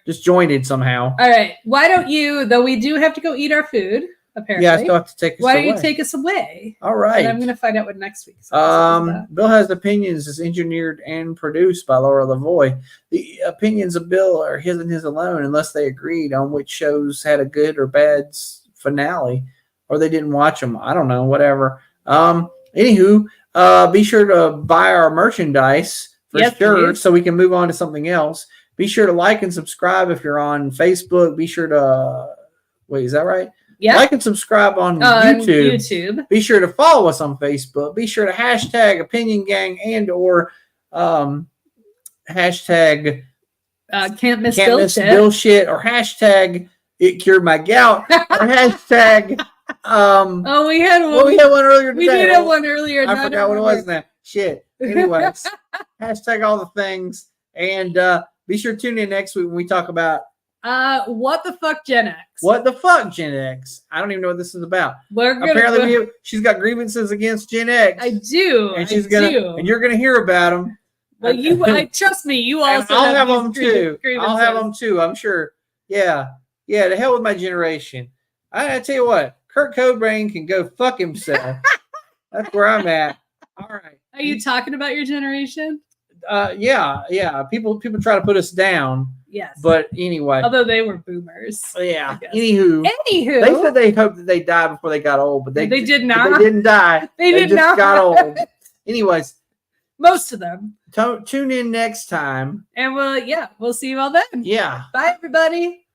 disjointed somehow. All right. Why don't you? Though we do have to go eat our food. Apparently, yeah, I still have to take us Why away. don't you take us away? All right. And I'm going to find out what next week's episode is about. Bill Has Opinions is engineered and produced by Laura Lavoie. The opinions of Bill are his and his alone, unless they agreed on which shows had a good or bad finale, or they didn't watch them. I don't know, whatever. Anywho, be sure to buy our merchandise for sure, so we can move on to something else. Be sure to like and subscribe if you're on Facebook. Be sure to wait, is that right? Yeah. Like and subscribe on YouTube. Be sure to follow us on Facebook. Be sure to hashtag Opinion Gang and or hashtag Can't Miss Bill Shit, or hashtag It Cured My Gout, or hashtag we had one. We had one earlier today. We did have one earlier. I forgot what it was now. Shit. Anyways, hashtag all the things, and be sure to tune in next week when we talk about what the fuck Gen X. What the fuck Gen X? I don't even know what this is about. Apparently, she's got grievances against Gen X. I do, and and you're gonna hear about them. Well, trust me, you also. I'll have them too. I'll have them too. I'm sure. Yeah. To hell with my generation. I tell you what, Kurt Cobain can go fuck himself. That's where I'm at. All right. Are you talking about your generation? Yeah. People try to put us down. Yes. But anyway. Although they were boomers. Yeah. Anywho. They said they hoped that they died before they got old, but they did not. They didn't die. They did just not. got old. Anyways. Most of them. Tune in next time. And we'll see you all then. Yeah. Bye, everybody.